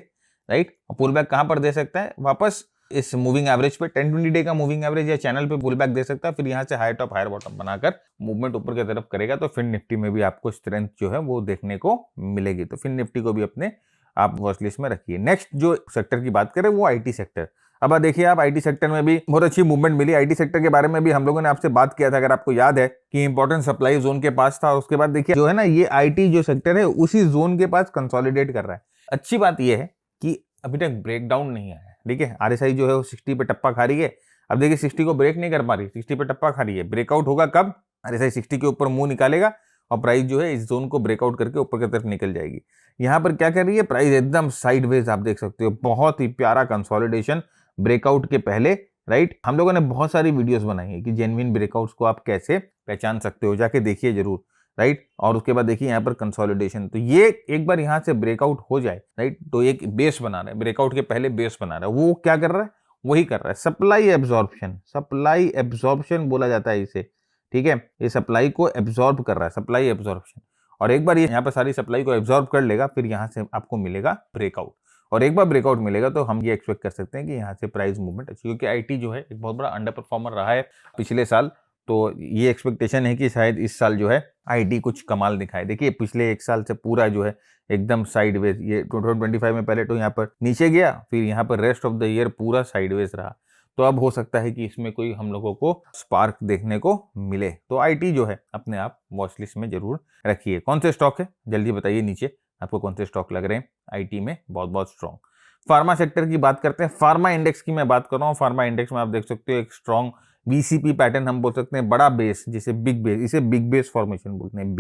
राइट। पुल बैक कहां पर दे सकता है, वापस इस मूविंग एवरेज पे 10-20 डे का मूविंग एवरेज या चैनल पे पुल बैक दे सकता है। फिर यहाँ से हाई टॉप हायर बॉटम बनाकर मूवमेंट ऊपर की तरफ करेगा। तो फिन निफ्टी में भी आपको स्ट्रेंथ जो है वो देखने को मिलेगी। तो फिन निफ्टी को भी अपने आप वॉच लिस्ट में रखिए। नेक्स्ट जो सेक्टर की बात करें वो IT सेक्टर। अब देखिए आप IT सेक्टर में भी बहुत अच्छी मूवमेंट मिली। IT सेक्टर के बारे में भी हम लोगों ने आपसे बात किया था, अगर आपको याद है, कि इंपॉर्टेंट सप्लाई जोन के पास था। और उसके बाद देखिए जो है ना ये IT जो सेक्टर है उसी जोन के पास कंसोलिडेट कर रहा है। अच्छी बात यह है कि अभी तक ब्रेकडाउन नहीं आया है, ठीक है। RSI जो है वो 60 पे टप्पा खा रही है। अब देखिए 60 को ब्रेक नहीं कर पा रही, 60 पे टप्पा खा रही है। ब्रेकआउट होगा कब, RSI 60 के ऊपर मुंह निकालेगा और प्राइस जो है इस जोन को ब्रेकआउट करके ऊपर की तरफ निकल जाएगी। यहाँ पर क्या कर रही है प्राइस, एकदम साइडवेज आप देख सकते हो, बहुत ही प्यारा कंसोलिडेशन ब्रेकआउट के पहले, राइट। हम लोगों ने बहुत सारी वीडियोस बनाई है कि जेन्युइन ब्रेकआउट्स को आप कैसे पहचान सकते हो, जाके देखिए जरूर, राइट। और उसके बाद देखिए यहाँ पर कंसोलिडेशन, तो ये एक बार यहाँ से ब्रेकआउट हो जाए, राइट, तो एक बेस बना रहा है, ब्रेकआउट के पहले बेस बना रहा है। वो क्या कर रहा है, वही कर रहा है सप्लाई एब्जॉर्प्शन। सप्लाई एब्जॉर्प्शन बोला जाता है इसे, ठीक है। ये सप्लाई को एब्जॉर्ब कर रहा है, सप्लाई एब्जॉर्प्शन। और एक बार ये यहाँ पर सारी सप्लाई को एब्जॉर्ब कर लेगा, फिर यहाँ से आपको मिलेगा ब्रेकआउट। और एक बार ब्रेकआउट मिलेगा तो हम ये एक्सपेक्ट कर सकते हैं कि यहाँ से प्राइस मूवमेंट अच्छी, क्योंकि IT जो है एक बहुत बड़ा अंडर परफॉर्मर रहा है पिछले साल। तो ये एक्सपेक्टेशन है कि शायद इस साल जो है IT कुछ कमाल दिखाए। देखिए पिछले एक साल से पूरा जो है एकदम साइडवेज, ये 2025 में पहले तो यहाँ पर नीचे गया, फिर यहाँ पर रेस्ट ऑफ द ईयर पूरा साइडवेज रहा। तो अब हो सकता है कि इसमें कोई हम लोगों को स्पार्क देखने को मिले। तो IT जो है अपने आप वॉच लिस्ट में जरूर रखिए। कौन से स्टॉक है जल्दी बताइए नीचे, आपको कौन से स्टॉक लग रहे हैं आईटी में बहुत बहुत स्ट्रॉन्ग। फार्मा सेक्टर की बात करते हैं, फार्मा इंडेक्स की मैं बात कर रहा हूँ। फार्मा इंडेक्स में आप देख सकते हो एक स्ट्रॉन्ग बीसीपी पैटर्न हम बोल सकते हैं, बड़ा बेस, जिसे बिग बेस, इसे बिग बेस फॉर्मेशन बोलते हैं।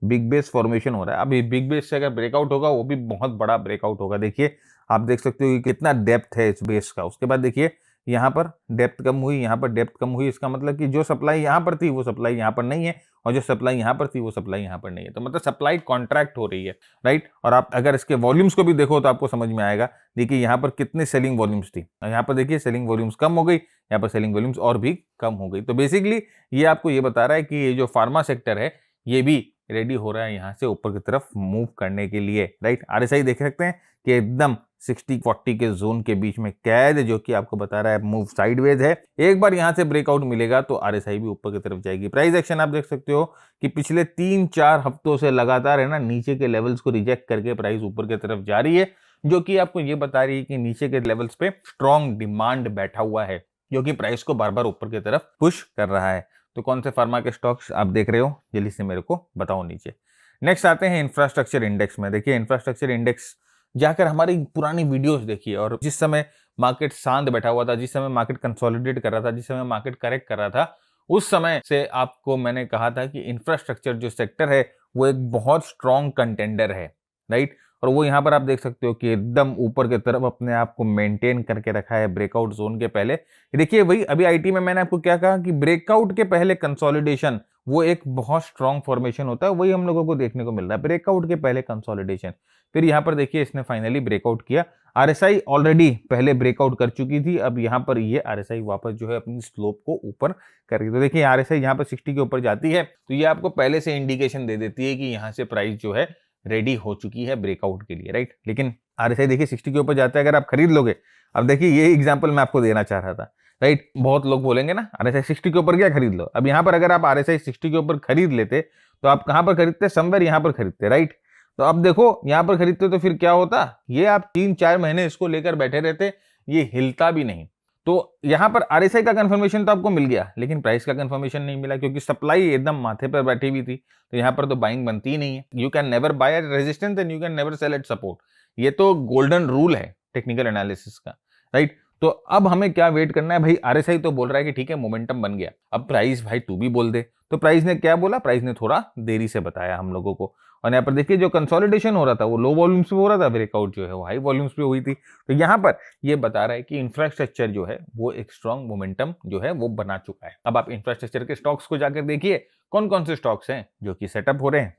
बिग बेस फॉर्मेशन हो रहा है। अब ये बिग बेस से अगर ब्रेकआउट होगा वो भी बहुत बड़ा ब्रेकआउट होगा। देखिए आप देख सकते हो कि कितना डेप्थ है इस बेस का। उसके बाद देखिए यहाँ पर डेप्थ कम हुई, यहाँ पर डेप्थ कम हुई, इसका मतलब कि जो सप्लाई यहाँ पर थी वो सप्लाई यहाँ पर नहीं है, और जो सप्लाई यहाँ पर थी वो सप्लाई यहाँ पर नहीं है। तो मतलब सप्लाई कॉन्ट्रैक्ट हो रही है, राइट। और आप अगर इसके वॉल्यूम्स को भी देखो तो आपको समझ में आएगा। देखिए यहाँ पर कितनी सेलिंग वॉल्यूम्स थी, यहाँ पर देखिए सेलिंग वॉल्यूम्स कम हो गई, यहाँ पर सेलिंग वॉल्यूम्स और भी कम हो गई। तो बेसिकली ये आपको ये बता रहा है कि ये जो फार्मा सेक्टर है ये भी रेडी हो रहा है यहाँ से ऊपर की तरफ मूव करने के लिए, राइट। आरएसआई देख सकते हैं कि एकदम 60-40 के जोन के बीच में कैद, जो कि आपको बता रहा है मूव साइडवेज है। एक बार यहाँ से ब्रेकआउट मिलेगा तो आरएसआई भी ऊपर की तरफ जाएगी। प्राइस एक्शन आप देख सकते हो कि पिछले 3-4 हफ्तों से लगातार है ना नीचे के लेवल्स को रिजेक्ट करके प्राइस ऊपर की तरफ जा रही है, जो कि आपको ये बता रही है कि नीचे के लेवल्स पे स्ट्रॉन्ग डिमांड बैठा हुआ है, जो कि प्राइस को बार बार ऊपर की तरफ पुश कर रहा है। तो कौन से फार्मा के स्टॉक्स आप देख रहे हो जल्दी से मेरे को बताओ नीचे। नेक्स्ट आते हैं इंफ्रास्ट्रक्चर इंडेक्स में। देखिए इंफ्रास्ट्रक्चर इंडेक्स जाकर हमारी पुरानी वीडियोस देखिए, और जिस समय मार्केट शांत बैठा हुआ था, जिस समय मार्केट कंसोलिडेट कर रहा था, जिस समय मार्केट करेक्ट कर रहा था, उस समय से आपको मैंने कहा था कि इंफ्रास्ट्रक्चर जो सेक्टर है वो एक बहुत स्ट्रॉन्ग कंटेंडर है, राइट। और वो यहाँ पर आप देख सकते हो कि एकदम ऊपर की तरफ अपने आप को मेंटेन करके रखा है ब्रेकआउट जोन के पहले। देखिए वही अभी आईटी में मैंने आपको क्या कहा कि ब्रेकआउट के पहले कंसोलिडेशन वो एक बहुत स्ट्रॉन्ग फॉर्मेशन होता है, वही हम लोगों को देखने को मिल रहा है, ब्रेकआउट के पहले कंसोलिडेशन। फिर यहाँ पर देखिए इसने फाइनली ब्रेकआउट किया। आरएसआई ऑलरेडी पहले ब्रेकआउट कर चुकी थी, अब यहाँ पर ये आरएसआई वापस जो है अपनी स्लोप को ऊपर कर रही है। तो देखिए आरएसआई यहाँ पर 60 के ऊपर जाती है तो ये आपको पहले से इंडिकेशन दे देती है कि यहाँ से प्राइस जो है रेडी हो चुकी है ब्रेकआउट के लिए, राइट। लेकिन आरएसआई देखिए 60 के ऊपर जाता है, अगर आप खरीद लोगे, अब देखिए ये एग्जांपल मैं आपको देना चाह रहा था, राइट। बहुत लोग बोलेंगे ना आरएसआई 60 के ऊपर क्या खरीद लो। अब यहाँ पर अगर आप आरएसआई 60 के ऊपर खरीद लेते तो आप कहां पर खरीदते, समवेयर यहाँ पर खरीदते, राइट। तो अब देखो यहाँ पर खरीदते तो फिर क्या होता, ये आप 3-4 महीने इसको लेकर बैठे रहते, ये हिलता भी नहीं। तो यहाँ पर आरएसआई का कंफर्मेशन तो आपको मिल गया, लेकिन प्राइस का कंफर्मेशन नहीं मिला, क्योंकि सप्लाई एकदम माथे पर बैठी हुई थी। तो यहाँ पर तो बाइंग बनती ही नहीं है। You can never buy at resistance and you can never sell at support. ये तो गोल्डन रूल है टेक्निकल एनालिसिस का, राइट। तो अब हमें क्या वेट करना है भाई। आरएसआई तो बोल रहा है कि ठीक है मोमेंटम बन गया, अब प्राइस भाई तू भी बोल दे। तो प्राइस ने क्या बोला, प्राइस ने थोड़ा देरी से बताया हम लोगों को। और यहाँ पर देखिए जो कंसोलिडेशन हो रहा था वो लो वॉल्यूम्स पे हो रहा था, ब्रेकआउट जो है वो हाई वॉल्यूम्स पे हुई थी। तो यहाँ पर ये बता रहा है कि इंफ्रास्ट्रक्चर जो है वो एक स्ट्रॉन्ग मोमेंटम जो है वो बना चुका है। अब आप इंफ्रास्ट्रक्चर के स्टॉक्स को जाकर देखिए कौन कौन से स्टॉक्स हैं जो कि सेटअप हो रहे हैं,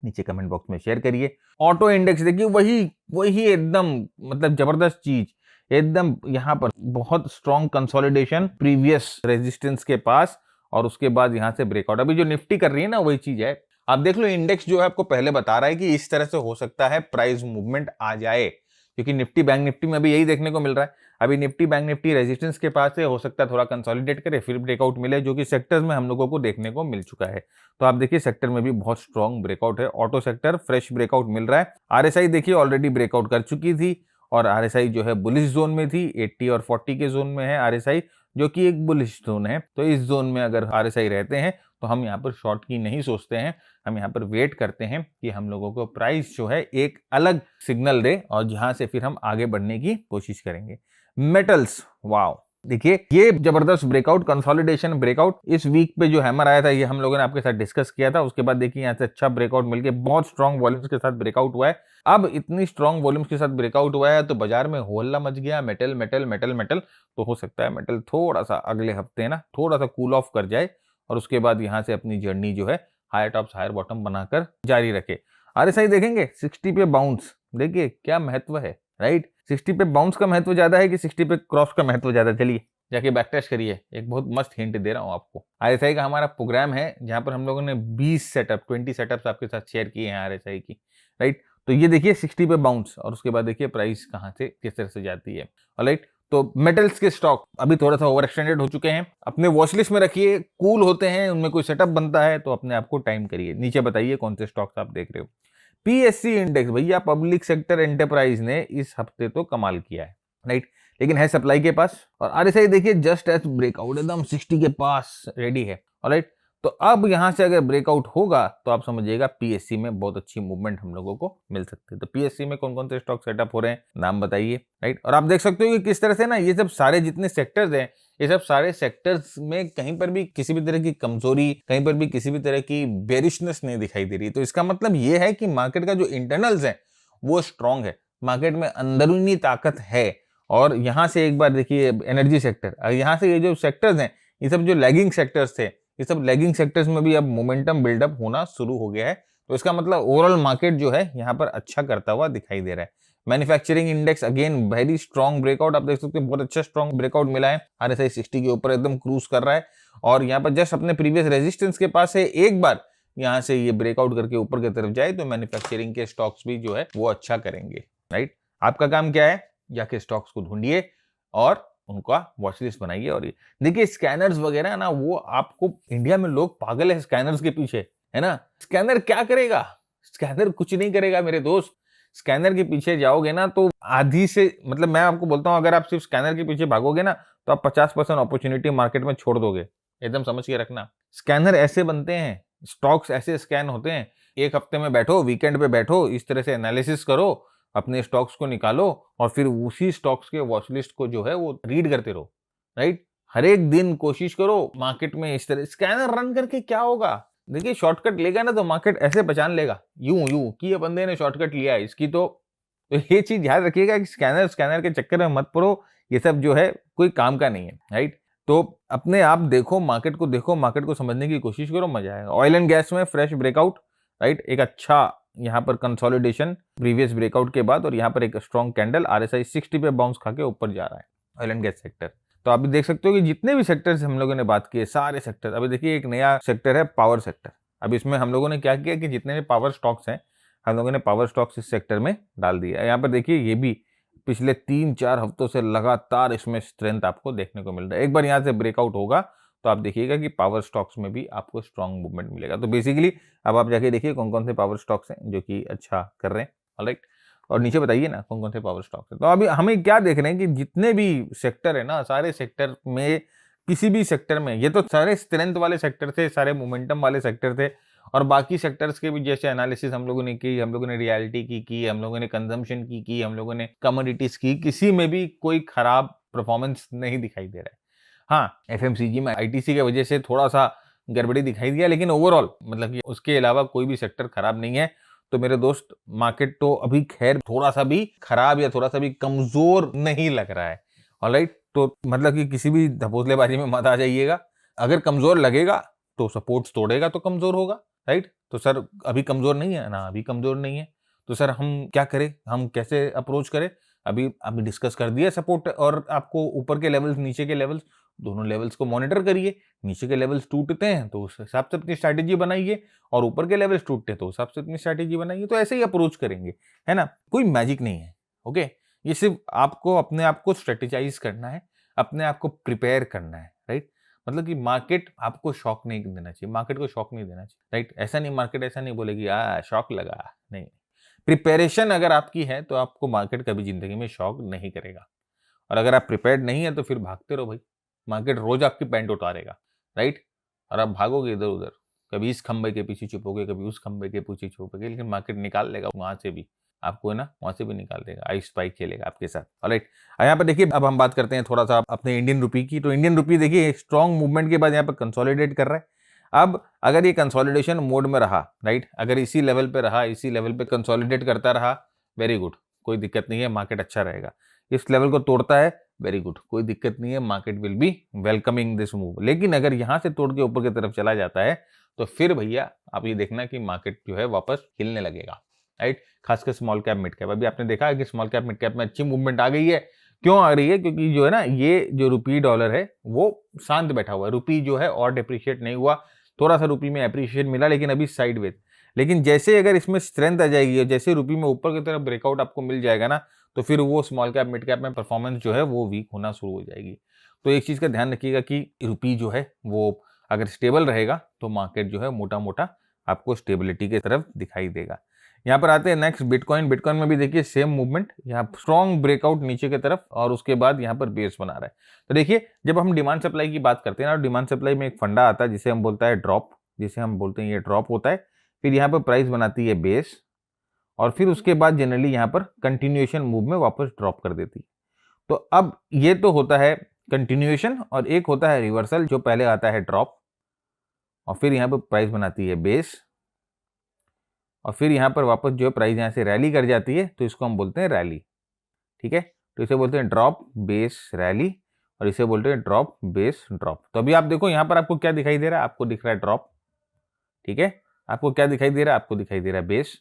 नीचे कमेंट बॉक्स में शेयर करिए। ऑटो इंडेक्स देखिए वही वही एकदम मतलब जबरदस्त चीज, एकदम यहाँ पर बहुत स्ट्रॉन्ग कंसोलिडेशन प्रीवियस रेजिस्टेंस के पास, और उसके बाद यहाँ से ब्रेकआउट। अभी जो निफ्टी कर रही है ना वही चीज है। आप देख लो इंडेक्स जो है आपको पहले बता रहा है कि इस तरह से हो सकता है प्राइस मूवमेंट आ जाए, क्योंकि निफ्टी बैंक निफ्टी में भी यही देखने को मिल रहा है। अभी निफ्टी बैंक निफ्टी रेजिस्टेंस के पास है, हो सकता है थोड़ा कंसोलिडेट करे फिर ब्रेकआउट मिले, जो कि सेक्टर्स में हम लोगों को देखने को मिल चुका है। तो आप देखिए सेक्टर में भी बहुत स्ट्रॉन्ग ब्रेकआउट है, ऑटो सेक्टर फ्रेश ब्रेकआउट मिल रहा है। आरएसआई देखिए ऑलरेडी ब्रेकआउट कर चुकी थी, और आरएसआई जो है बुलिश जोन में थी, 80 और 40 के जोन में है आरएसआई, जो कि एक बुलिश जोन है। तो इस जोन में अगर आरएसआई रहते हैं तो हम यहाँ पर शॉर्ट की नहीं सोचते हैं, हम यहाँ पर वेट करते हैं कि हम लोगों को प्राइस जो है एक अलग सिग्नल दे, और जहां से फिर हम आगे बढ़ने की कोशिश करेंगे। मेटल्स, वाओ, देखिए ये जबरदस्त ब्रेकआउट, कंसोलिडेशन ब्रेकआउट। इस वीक पे जो हैमर आया था ये हम लोगों ने आपके साथ डिस्कस किया था। उसके बाद देखिए यहाँ से अच्छा ब्रेकआउट मिलके बहुत स्ट्रॉन्ग वॉल्यूम्स के साथ ब्रेकआउट हुआ है। अब इतनी स्ट्रॉन्ग वॉल्यूम्स के साथ ब्रेकआउट हुआ है तो बाजार में होहल्ला मच गया, मेटल मेटल मेटल मेटल। तो हो सकता है मेटल थोड़ा सा अगले हफ्ते ना थोड़ा सा कूल ऑफ कर जाए, और उसके बाद यहाँ से अपनी जर्नी जो है हायर टॉप्स हायर बॉटम बनाकर जारी रखे। आरएसआई देखेंगे 60 पे बाउंस, देखिए क्या महत्व है, राइट। 60 पे बाउंस का महत्व ज्यादा है कि 60 पे क्रॉस का महत्व ज्यादा। चलिए जाके बैक टेस्ट करिए, एक बहुत मस्त हिंट दे रहा हूं आपको। आरएसआई का हमारा प्रोग्राम है जहां पर हम लोगों ने 20 सेटअप्स आपके साथ शेयर किए हैं आरएसआई की, राइट। तो ये देखिए 60 पे बाउंस, और उसके बाद देखिए प्राइस कहां से किस तरह से जाती है, राइट। तो मेटल्स के स्टॉक अभी थोड़ा सा ओवर एक्सटेंडेड हो चुके हैं, अपने वॉच लिस्ट में रखिए, कूल होते हैं, उनमें कोई सेटअप बनता है तो अपने आप को टाइम करिए। नीचे बताइए कौन से स्टॉक्स आप देख रहे हो। पीएससी इंडेक्स, भैया पब्लिक सेक्टर एंटरप्राइज ने इस हफ्ते तो कमाल किया है, राइट, लेकिन है सप्लाई के पास। और आरएसआई देखिए जस्ट एज ब्रेकआउट एकदम 60 के पास रेडी है, ऑलराइट। तो अब यहां से अगर ब्रेकआउट होगा तो आप समझिएगा पीएससी में बहुत अच्छी मूवमेंट हम लोगों को मिल सकती है। तो पीएससी में कौन कौन से स्टॉक सेटअप हो रहे हैं, नाम बताइए, राइट। और आप देख सकते हो कि किस तरह से ना ये सब सारे जितने सेक्टर्स हैं, ये सब सारे सेक्टर्स में कहीं पर भी किसी भी तरह की कमजोरी, कहीं पर भी किसी भी तरह की बेरिशनेस नहीं दिखाई दे रही। तो इसका मतलब ये है कि मार्केट का जो इंटरनल्स है वो स्ट्रांग है, मार्केट में अंदरूनी ताकत है। और यहां से एक बार देखिए एनर्जी सेक्टर, यहां से ये जो सेक्टर्स हैं, ये सब जो लैगिंग सेक्टर्स थे, ये सब लैगिंग सेक्टर्स में भी अब मोमेंटम बिल्डअप होना शुरू हो गया है। तो इसका मतलब ओवरऑल मार्केट जो है यहाँ पर अच्छा करता हुआ दिखाई दे रहा है। Manufacturing index again very strong breakout, आप देख सकते हैं बहुत अच्छा स्ट्रॉन्ग ब्रेकआउट मिला है। आरएसआई 60 के ऊपर एकदम क्रूज कर रहा है और यहाँ पर जस्ट अपने प्रीवियस रेजिस्टेंस के पास है। एक बार यहाँ से ये ब्रेकआउट करके ऊपर की तरफ जाए तो मैन्युफैक्चरिंग के स्टॉक्स भी जो है वो अच्छा करेंगे, राइट। आपका काम क्या है, जाके स्टॉक्स को ढूंढिए और उनका वॉच लिस्ट बनाइए। और ये देखिए स्कैनर्स वगैरह ना, वो आपको, इंडिया में लोग पागल है स्कैनर्स के पीछे, है ना। स्कैनर क्या करेगा, स्कैनर कुछ नहीं करेगा मेरे दोस्त। स्कैनर के पीछे जाओगे ना तो आधी से, मतलब मैं आपको बोलता हूं अगर आप सिर्फ स्कैनर के पीछे भागोगे ना तो आप 50% अपॉर्चुनिटी मार्केट में छोड़ दोगे, एकदम समझ के रखना। स्कैनर ऐसे बनते हैं, स्टॉक्स ऐसे स्कैन होते हैं। एक हफ्ते में बैठो, वीकेंड पे बैठो, इस तरह से एनालिसिस करो, अपने स्टॉक्स को निकालो और फिर उसी स्टॉक्स के वॉच लिस्ट को जो है वो रीड करते रहो, राइट। हर एक दिन कोशिश करो मार्केट में इस तरह स्कैनर रन करके क्या होगा। देखिए शॉर्टकट लेगा ना तो मार्केट ऐसे पहचान लेगा, यूं यूं कि ये बंदे ने शॉर्टकट लिया है इसकी। तो ये चीज याद रखिएगा कि स्कैनर स्कैनर के चक्कर में मत पड़ो, ये सब जो है कोई काम का नहीं है, राइट। तो अपने आप देखो, मार्केट को देखो, मार्केट को समझने की कोशिश करो, मजा आएगा। ऑयल एंड गैस में फ्रेश ब्रेकआउट, राइट, एक अच्छा यहाँ पर कंसोलिडेशन प्रीवियस ब्रेकआउट के बाद और यहाँ पर एक स्ट्रॉन्ग कैंडल आरएसआई 60 पे बाउंस खा के ऊपर जा रहा है ऑयल एंड गैस सेक्टर। तो आप देख सकते हो कि जितने भी सेक्टर्स हम लोगों ने बात की है, सारे सेक्टर, अभी देखिए एक नया सेक्टर है पावर सेक्टर। अब इसमें हम लोगों ने क्या किया कि जितने भी पावर स्टॉक्स हैं, हम लोगों ने पावर स्टॉक्स इस सेक्टर में डाल दिया। यहाँ पर देखिए ये भी पिछले 3-4 हफ्तों से लगातार इसमें स्ट्रेंथ आपको देखने को मिल रहा है। एक बार यहाँ से ब्रेकआउट होगा तो आप देखिएगा कि पावर स्टॉक्स में भी आपको स्ट्रॉन्ग मूवमेंट मिलेगा। तो बेसिकली अब आप जाके देखिए कौन कौन से पावर स्टॉक्स हैं जो कि अच्छा कर रहे हैं, ऑलराइट। और नीचे बताइए ना कौन कौन से पावर स्टॉक्स हैं। तो अभी हमें क्या देख रहे हैं कि जितने भी सेक्टर है ना, सारे सेक्टर में, किसी भी सेक्टर में, ये तो सारे स्ट्रेंथ वाले सेक्टर थे, सारे मोमेंटम वाले सेक्टर थे। और बाकी सेक्टर्स के भी जैसे एनालिसिस हम लोगों ने की, हम लोगों ने रियलिटी की, हम लोगों ने कंजम्पशन की, हम लोगों ने कमोडिटीज की, किसी में भी कोई खराब परफॉर्मेंस नहीं दिखाई दे रहा है। हाँ, एफएमसीजी में आईटीसी की वजह से थोड़ा सा गड़बड़ी दिखाई दिया, लेकिन ओवरऑल मतलब कि उसके अलावा कोई भी सेक्टर खराब नहीं है। तो मेरे दोस्त मार्केट तो अभी खैर थोड़ा सा भी खराब या थोड़ा सा भी कमजोर नहीं लग रहा है, ऑलराइट। तो मतलब कि किसी भी धपोसलेबाजी में मत आ जाइएगा। अगर कमजोर लगेगा तो सपोर्ट्स तोड़ेगा तो कमजोर होगा, राइट। तो सर अभी कमजोर नहीं है ना, अभी कमजोर नहीं है तो सर हम क्या करें, हम कैसे अप्रोच करें। अभी अभी डिस्कस कर दिया सपोर्ट और आपको ऊपर के लेवल्स, नीचे के लेवल्स, दोनों लेवल्स को मॉनिटर करिए। नीचे के लेवल्स टूटते हैं तो उस हिसाब से अपनी स्ट्रैटेजी बनाइए और ऊपर के लेवल्स टूटते हैं तो उस हिसाब से अपनी स्ट्रैटेजी बनाइए। तो ऐसे ही अप्रोच करेंगे, है ना, कोई मैजिक नहीं है, ओके। ये सिर्फ आपको अपने आप को स्ट्रेटेजाइज करना है, अपने आप को प्रिपेयर करना है, राइट। मतलब कि मार्केट आपको शॉक नहीं देना चाहिए, मार्केट को शॉक नहीं देना चाहिए, राइट। ऐसा नहीं, मार्केट ऐसा नहीं बोलेगी शॉक लगा, नहीं। प्रिपरेशन अगर आपकी है तो आपको मार्केट कभी जिंदगी में शॉक नहीं करेगा। और अगर आप प्रिपेयर्ड नहीं है तो फिर भागते रहो भाई, मार्केट रोज आपकी पैंट उतारेगा, राइट। और आप भागोगे इधर उधर, कभी इस खंबे के पीछे छुपोगे, कभी उस खंबे के पीछे छुपोगे, लेकिन मार्केट निकाल लेगा वहां से भी आपको, है ना, वहां से भी निकाल देगा, आइस स्पाइक खेलेगा आपके साथ, ऑलराइट। यहाँ पर देखिए अब हम बात करते हैं थोड़ा सा अपने इंडियन रुपी की। तो इंडियन रुपी देखिए स्ट्रॉन्ग मूवमेंट के बाद यहाँ पर कंसोलिडेट कर रहा है। अब अगर ये कंसोलिडेशन मोड में रहा, राइट, अगर इसी लेवल पे रहा, इसी लेवल पे कंसोलिडेट करता रहा, वेरी गुड, कोई दिक्कत नहीं है, मार्केट अच्छा रहेगा। इस लेवल को तोड़ता है, वेरी गुड, कोई दिक्कत नहीं है, market will be welcoming this move. लेकिन अगर यहां से तोड़ के ऊपर की तरफ चला जाता है तो फिर भैया आप ये देखना कि मार्केट जो है वापस हिलने लगेगा, राइट। खासकर स्मॉल कैप मिड कैप, अभी आपने देखा है कि स्मॉल कैप मिड कैप में अच्छी मूवमेंट आ गई है। क्यों आ रही है, क्योंकि जो है ना, ये जो रुपी डॉलर है वो शांत बैठा हुआ है, रुपी जो है और डिप्रिशिएट नहीं हुआ, थोड़ा सा रुपी में अप्रिशिएट मिला लेकिन अभी साइडवेज। लेकिन जैसे अगर इसमें स्ट्रेंथ आ जाएगी, जैसे रुपी में ऊपर की तरफ ब्रेकआउट आपको मिल जाएगा ना, तो फिर वो स्मॉल कैप मिड कैप में परफॉर्मेंस जो है वो वीक होना शुरू हो जाएगी। तो एक चीज का ध्यान रखिएगा कि रुपी जो है वो अगर स्टेबल रहेगा तो मार्केट जो है मोटा मोटा आपको स्टेबिलिटी की तरफ दिखाई देगा। यहाँ पर आते हैं नेक्स्ट बिटकॉइन। बिटकॉइन में भी देखिए सेम मूवमेंट, यहाँ स्ट्रॉन्ग ब्रेकआउट नीचे की तरफ और उसके बाद यहाँ पर बेस बना रहा है। तो देखिए जब हम डिमांड सप्लाई की बात करते हैं ना, डिमांड सप्लाई में एक फंडा आता है जिसे हम बोलता है ड्रॉप, जिसे हम बोलते हैं ये ड्रॉप होता है। फिर यहाँ पर प्राइस बनाती है बेस और फिर उसके बाद जनरली यहाँ पर कंटिन्यूएशन मूव में वापस ड्रॉप कर देती है। तो अब ये तो होता है कंटिन्यूएशन और एक होता है रिवर्सल, जो पहले आता है ड्रॉप और फिर यहाँ पर प्राइस बनाती है बेस और फिर यहाँ पर वापस जो है प्राइस यहाँ से रैली कर जाती है, तो इसको हम बोलते हैं रैली। ठीक है, तो इसे बोलते हैं ड्रॉप बेस रैली और इसे बोलते हैं ड्रॉप बेस ड्रॉप। तो अभी आप देखो यहाँ पर आपको क्या दिखाई दे रहा है, आपको दिख रहा है ड्रॉप। ठीक है, आपको क्या दिखाई दे रहा है, आपको दिखाई दे रहा है बेस।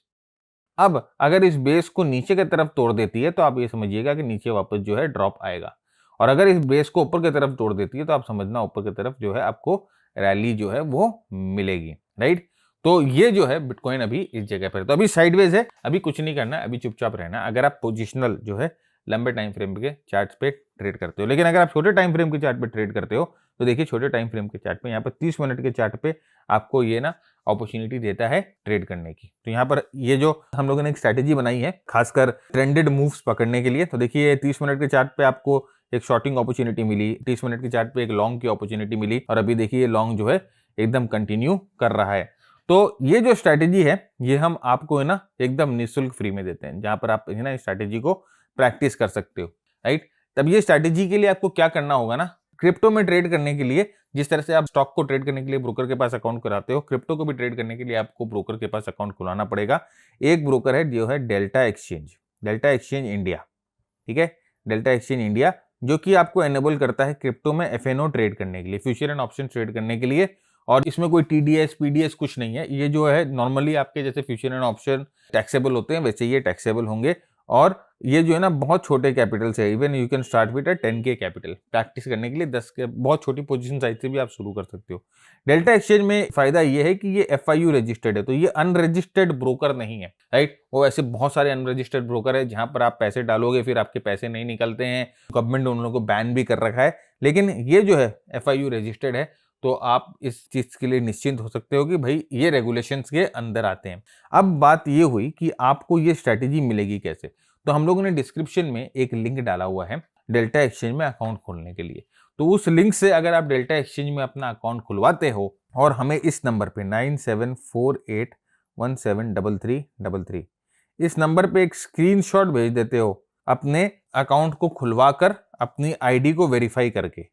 अब अगर इस बेस को नीचे की तरफ तोड़ देती है तो आप ये समझिएगा कि नीचे वापस जो है ड्रॉप आएगा, और अगर इस बेस को ऊपर की तरफ तोड़ देती है तो आप समझना ऊपर की तरफ जो है आपको रैली जो है वो मिलेगी। राइट, तो ये जो है बिटकॉइन अभी इस जगह पर, तो अभी साइडवेज है, अभी कुछ नहीं करना है, अभी चुपचाप रहना है। अगर आप पोजिशनल जो है लंबे टाइम फ्रेम के चार्ट पे ट्रेड करते हो, लेकिन अगर आप छोटे टाइम फ्रेम के चार्ट पे ट्रेड करते हो तो देखिए छोटे टाइम फ्रेम के चार्ट पे यहाँ पर 30 मिनट के चार्ट पे आपको ये ना अपॉर्चुनिटी देता है ट्रेड करने की। तो यहाँ पर ये जो हम लोगों ने एक स्ट्रैटेजी बनाई है खासकर ट्रेंडेड मूव्स पकड़ने के लिए, तो देखिए 30 मिनट के चार्ट पे आपको एक शॉर्टिंग अपॉर्चुनिटी मिली, 30 मिनट के चार्ट पे एक लॉन्ग की अपॉर्चुनिटी मिली और अभी देखिए ये लॉन्ग जो है एकदम कंटिन्यू कर रहा है। तो ये जो स्ट्रैटेजी है ये हम आपको है ना एकदम निःशुल्क फ्री में देते हैं, जहां पर आप है ना इस स्ट्रैटेजी को प्रैक्टिस कर सकते हो। राइट, तब ये स्ट्रैटेजी के लिए आपको क्या करना होगा ना, क्रिप्टो में ट्रेड करने के लिए जिस तरह से आप स्टॉक को ट्रेड करने के लिए ब्रोकर के पास अकाउंट कराते हो, क्रिप्टो को भी ट्रेड करने के लिए आपको ब्रोकर के पास अकाउंट खुलाना पड़ेगा। एक ब्रोकर है जो है delta exchange, delta exchange India. ठीक है, डेल्टा एक्सचेंज इंडिया जो कि आपको एनेबल करता है क्रिप्टो में एफएनओ ट्रेड करने के लिए, फ्यूचर एंड ऑप्शन ट्रेड करने के लिए। और इसमें कोई टीडीएस पीडीएस कुछ नहीं है, ये जो है नॉर्मली आपके जैसे फ्यूचर एंड ऑप्शन टैक्सेबल होते हैं वैसे ये टैक्सेबल होंगे। और ये जो है ना बहुत छोटे कैपिटल से, even you can start with 10K capital, practice करने के लिए 10 के बहुत छोटी पोजीशन साइज से भी आप शुरू कर सकते हो। डेल्टा एक्सचेंज में फायदा ये है कि ये FIU रजिस्टर्ड है, तो ये अनरजिस्टर्ड ब्रोकर नहीं है। राइट, वो ऐसे बहुत सारे अनरजिस्टर्ड ब्रोकर है जहां पर आप पैसे डालोगे फिर आपके पैसे नहीं निकलते हैं, गवर्नमेंट उन लोगों को बैन भी कर रखा है। लेकिन ये जो है FIU रजिस्टर्ड है, तो आप इस चीज के लिए निश्चिंत हो सकते हो कि भाई ये रेगुलेशंस के अंदर आते हैं। अब बात ये हुई कि आपको ये स्ट्रैटेजी मिलेगी कैसे, तो हम लोगों ने डिस्क्रिप्शन में एक लिंक डाला हुआ है डेल्टा एक्सचेंज में अकाउंट खोलने के लिए। तो उस लिंक से अगर आप डेल्टा एक्सचेंज में अपना अकाउंट खुलवाते हो और हमें इस नंबर पे 9748173333 इस नंबर पे एक स्क्रीनशॉट भेज देते हो अपने अकाउंट को खुलवाकर अपनी आईडी को वेरीफाई करके,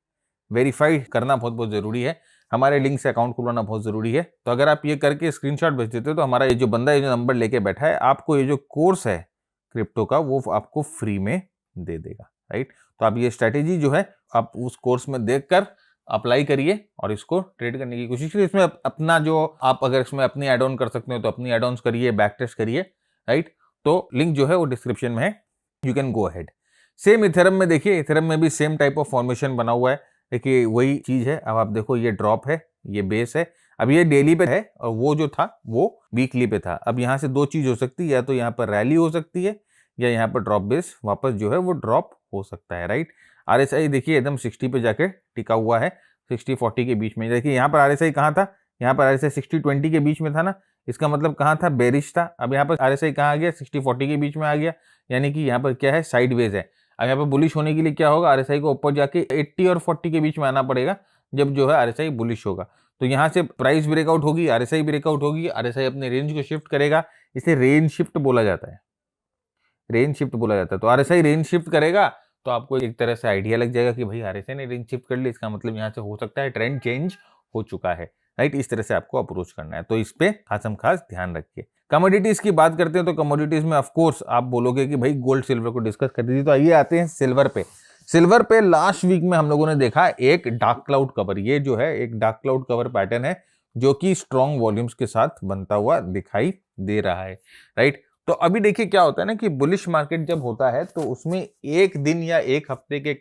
वेरीफाई करना बहुत बहुत जरूरी है, हमारे लिंक से अकाउंट खुलवाना बहुत जरूरी है। तो अगर आप ये करके स्क्रीनशॉट भेज देते हो तो हमारा ये जो बंदा ये जो नंबर लेके बैठा है आपको ये जो कोर्स है क्रिप्टो का वो आपको फ्री में दे देगा। राइट, तो आप ये स्ट्रैटेजी जो है आप उस कोर्स में देखकर अप्लाई करिए और इसको ट्रेड करने की कोशिश करिए। इसमें अपना जो आप अगर इसमें अपनी एड ऑन कर सकते हो तो अपनी एड ऑन्स करिए, बैक टेस्ट करिए। राइट, तो लिंक जो है वो डिस्क्रिप्शन में है, you can go ahead. Same इथेरम में देखिए, इथेरम में भी सेम टाइप ऑफ फॉर्मेशन बना हुआ है। देखिए वही चीज है। अब आप देखो ये ड्रॉप है, ये बेस है, अब ये डेली पे है और वो जो था वो वीकली पे था। अब यहाँ से दो चीज हो सकती है, या तो यहाँ पर रैली हो सकती है या यहाँ पर ड्रॉप बेस वापस जो है वो ड्रॉप हो सकता है। राइट, RSI देखिए एकदम 60 पे जाके टिका हुआ है, 60-40 के बीच में। देखिए यहाँ पर RSI कहाँ था, यहाँ पर RSI 60-20 के बीच में था ना, इसका मतलब कहाँ था, बेरिश था। अब यहाँ पर RSI कहाँ आ गया, 60-40 के बीच में आ गया, यानी कि यहाँ पर क्या है, साइडवेज है। अब यहाँ पर बुलिश होने के लिए क्या होगा, RSI को ऊपर जाके 80 और 40 के बीच में आना पड़ेगा जब जो है RSI बुलिश होगा। तो यहाँ से प्राइस ब्रेकआउट होगी, RSI ब्रेकआउट होगी, RSI अपने रेंज को शिफ्ट करेगा, इसे रेंज शिफ्ट बोला जाता है, रेंज शिफ्ट बोला जाता है। तो RSI रेंज शिफ्ट करेगा तो आपको एक तरह से आइडिया लग जाएगा कि भाई RSI ने रेंज शिफ्ट कर ली, इसका मतलब यहाँ से हो सकता है ट्रेंड चेंज हो चुका है। राइट, इस तरह से आपको अप्रोच करना है, तो इस पे खास ध्यान रखिए। कमोडिटीज की बात करते हैं तो कमोडिटीज में ऑफ कोर्स आप बोलोगे कि भाई गोल्ड सिल्वर को डिस्कस कर दीजिए, तो आइए आते हैं सिल्वर पे। सिल्वर पे लास्ट वीक में हम लोगों ने देखा एक डार्क क्लाउड कवर, ये जो है एक डार्क क्लाउड कवर पैटर्न है जो कि स्ट्रॉन्ग वॉल्यूम्स के साथ बनता हुआ दिखाई दे रहा है। राइट, तो अभी देखिए क्या होता है ना कि बुलिश मार्केट जब होता है तो उसमें एक दिन या एक हफ्ते के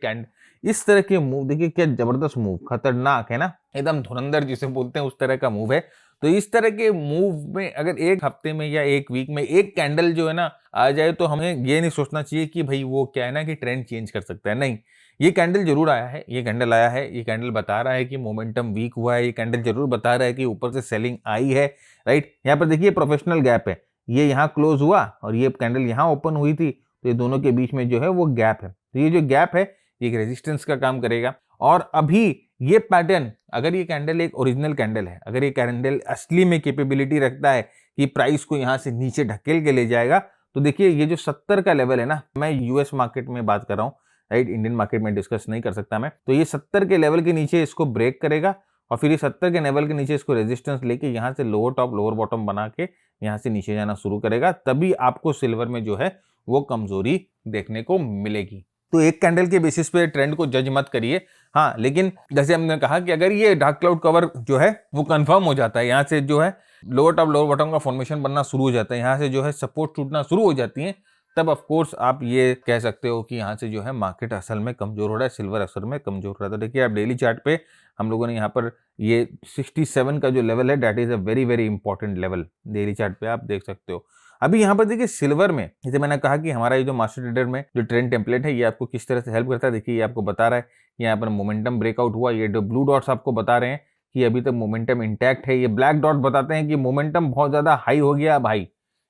इस तरह के मूव, देखिए क्या जबरदस्त मूव, खतरनाक है ना, एकदम धुरंधर जिसे बोलते हैं उस तरह का मूव है। तो इस तरह के मूव में अगर एक हफ्ते में या एक वीक में एक कैंडल जो है ना आ जाए तो हमें ये नहीं सोचना चाहिए कि भाई वो क्या है ना कि ट्रेंड चेंज कर सकता है। नहीं, ये कैंडल जरूर आया है, ये कैंडल आया है, ये कैंडल बता रहा है कि मोमेंटम वीक हुआ है, ये कैंडल जरूर बता रहा है कि ऊपर से सेलिंग आई है। राइट, यहाँ पर देखिए प्रोफेशनल गैप है, ये यहाँ क्लोज हुआ और ये कैंडल यहाँ ओपन हुई थी, तो ये दोनों के बीच में जो है वो गैप है। तो ये जो गैप है ये एक रेजिस्टेंस का काम करेगा। और अभी ये पैटर्न, अगर ये कैंडल एक ओरिजिनल कैंडल है, अगर ये कैंडल असली में कैपेबिलिटी रखता है कि प्राइस को यहाँ से नीचे ढकेल के ले जाएगा, तो देखिए ये जो 70 का लेवल है ना, मैं यूएस मार्केट में बात कर रहा हूँ, राइट, इंडियन मार्केट में डिस्कस नहीं कर सकता मैं, तो ये 70 के लेवल के नीचे इसको ब्रेक करेगा और फिर ये 70 के लेवल के नीचे इसको रेजिस्टेंस लेके यहाँ से लोअर टॉप लोअर बॉटम बना के यहाँ से नीचे जाना शुरू करेगा, तभी आपको सिल्वर में जो है वो कमजोरी देखने को मिलेगी। तो एक कैंडल के बेसिस पे ट्रेंड को जज मत करिए। हाँ, लेकिन जैसे हमने कहा कि अगर ये डार्क क्लाउड कवर जो है वो कंफर्म हो जाता है, यहाँ से जो है लोअर टॉप लोअर बॉटम का फॉर्मेशन बनना शुरू हो जाता है, यहाँ से जो है सपोर्ट टूटना शुरू हो जाती है, तब ऑफ कोर्स आप ये कह सकते हो कि यहाँ से जो है मार्केट असल में कमजोर हो रहा है, सिल्वर असल में कमजोर हो रहा है। तो देखिए आप डेली चार्ट पे हम लोगों ने यहाँ पर ये 67 का जो लेवल है that is a very very important level, daily chart पे आप देख सकते हो। अभी यहाँ पर देखिए सिल्वर में, जैसे मैंने कहा कि हमारा ये जो मास्टर ट्रेडर में जो ट्रेंड टेम्पलेट है ये आपको किस तरह से हेल्प करता है। देखिए ये आपको बता रहा है यहाँ पर मोमेंटम ब्रेकआउट हुआ, ये जो ब्लू डॉट्स आपको बता रहे हैं कि अभी तक मोमेंटम इंटैक्ट है, ये ब्लैक डॉट बताते हैं कि मोमेंटम बहुत ज्यादा हाई हो गया भाई,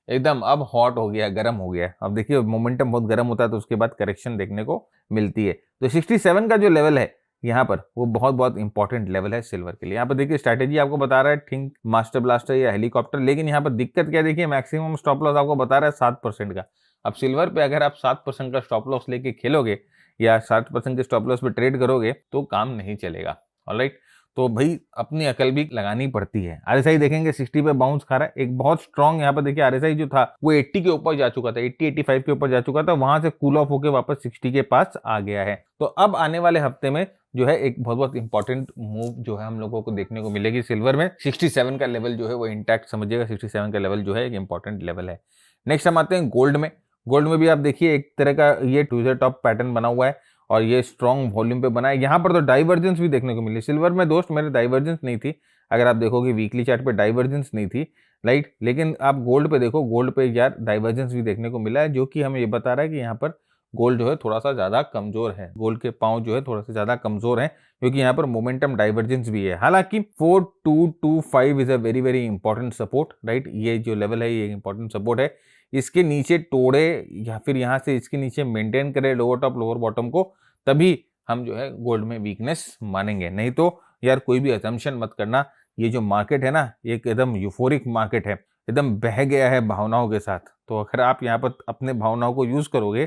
एकदम अब हॉट हो गया, गर्म हो गया। अब देखिए मोमेंटम बहुत गर्म होता है तो उसके बाद करेक्शन देखने को मिलती है। तो 67 का जो लेवल है यहाँ पर वो बहुत बहुत इंपॉर्टेंट लेवल है सिल्वर के लिए। यहाँ पर देखिए स्ट्रैटेजी आपको बता रहा है थिंक मास्टर ब्लास्टर या हेलीकॉप्टर, लेकिन यहाँ पर दिक्कत क्या देखिए, मैक्सिमम स्टॉप लॉस आपको बता रहा है 7% का। अब सिल्वर पे अगर आप 7% का स्टॉप लॉस लेके खेलोगे या 7% के स्टॉप लॉस पे ट्रेड करोगे तो काम नहीं चलेगा। ऑलराइट, तो भाई अपनी अकल भी लगानी पड़ती है। आरएसआई देखेंगे 60 पे बाउंस खा रहा है, एक बहुत स्ट्रॉन्ग यहाँ पर देखिए आरएसआई जो था वो 80 के ऊपर जा चुका था, 80-85 के ऊपर जा चुका था, वहां से कूल ऑफ होकर वापस 60 के पास आ गया है। तो अब आने वाले हफ्ते में जो है एक बहुत बहुत इंपॉर्टेंट मूव जो है हम लोगों को देखने को मिलेगी सिल्वर में। 67 का लेवल जो है वो इंटैक्ट समझिएगा, 67 का लेवल जो है एक इंपॉर्टेंट लेवल है। नेक्स्ट हम आते हैं गोल्ड में। गोल्ड में भी आप देखिए एक तरह का ये ट्यूजर टॉप पैटर्न बना हुआ है और ये स्ट्रॉन्ग वॉल्यूम पे बना है। यहाँ पर तो डाइवर्जेंस भी देखने को मिली। सिल्वर में दोस्त मेरे डाइवर्जेंस नहीं थी, अगर आप देखोगे वीकली चार्ट पे डाइवर्जेंस नहीं थी, राइट, लेकिन आप गोल्ड पे देखो, गोल्ड पे यार डाइवर्जेंस भी देखने को मिला है, जो कि हमें ये बता रहा है कि यहाँ पर गोल्ड जो है थोड़ा सा ज्यादा कमजोर है, गोल्ड के पांव जो है थोड़ा सा ज्यादा कमजोर है, क्योंकि यहाँ पर मोमेंटम डाइवर्जेंस भी है। हालांकि 4225 is a very very important support, right, ये जो लेवल है ये इंपॉर्टेंट सपोर्ट है, इसके नीचे तोड़े या फिर यहाँ से इसके नीचे मेंटेन करे लोअर टॉप लोअर बॉटम को, तभी हम जो है गोल्ड में वीकनेस मानेंगे। नहीं तो यार कोई भी असम्पशन मत करना, ये जो मार्केट है ना एक एकदम यूफोरिक मार्केट है, एकदम बह गया है भावनाओं के साथ। तो अगर आप यहाँ पर अपने भावनाओं को यूज करोगे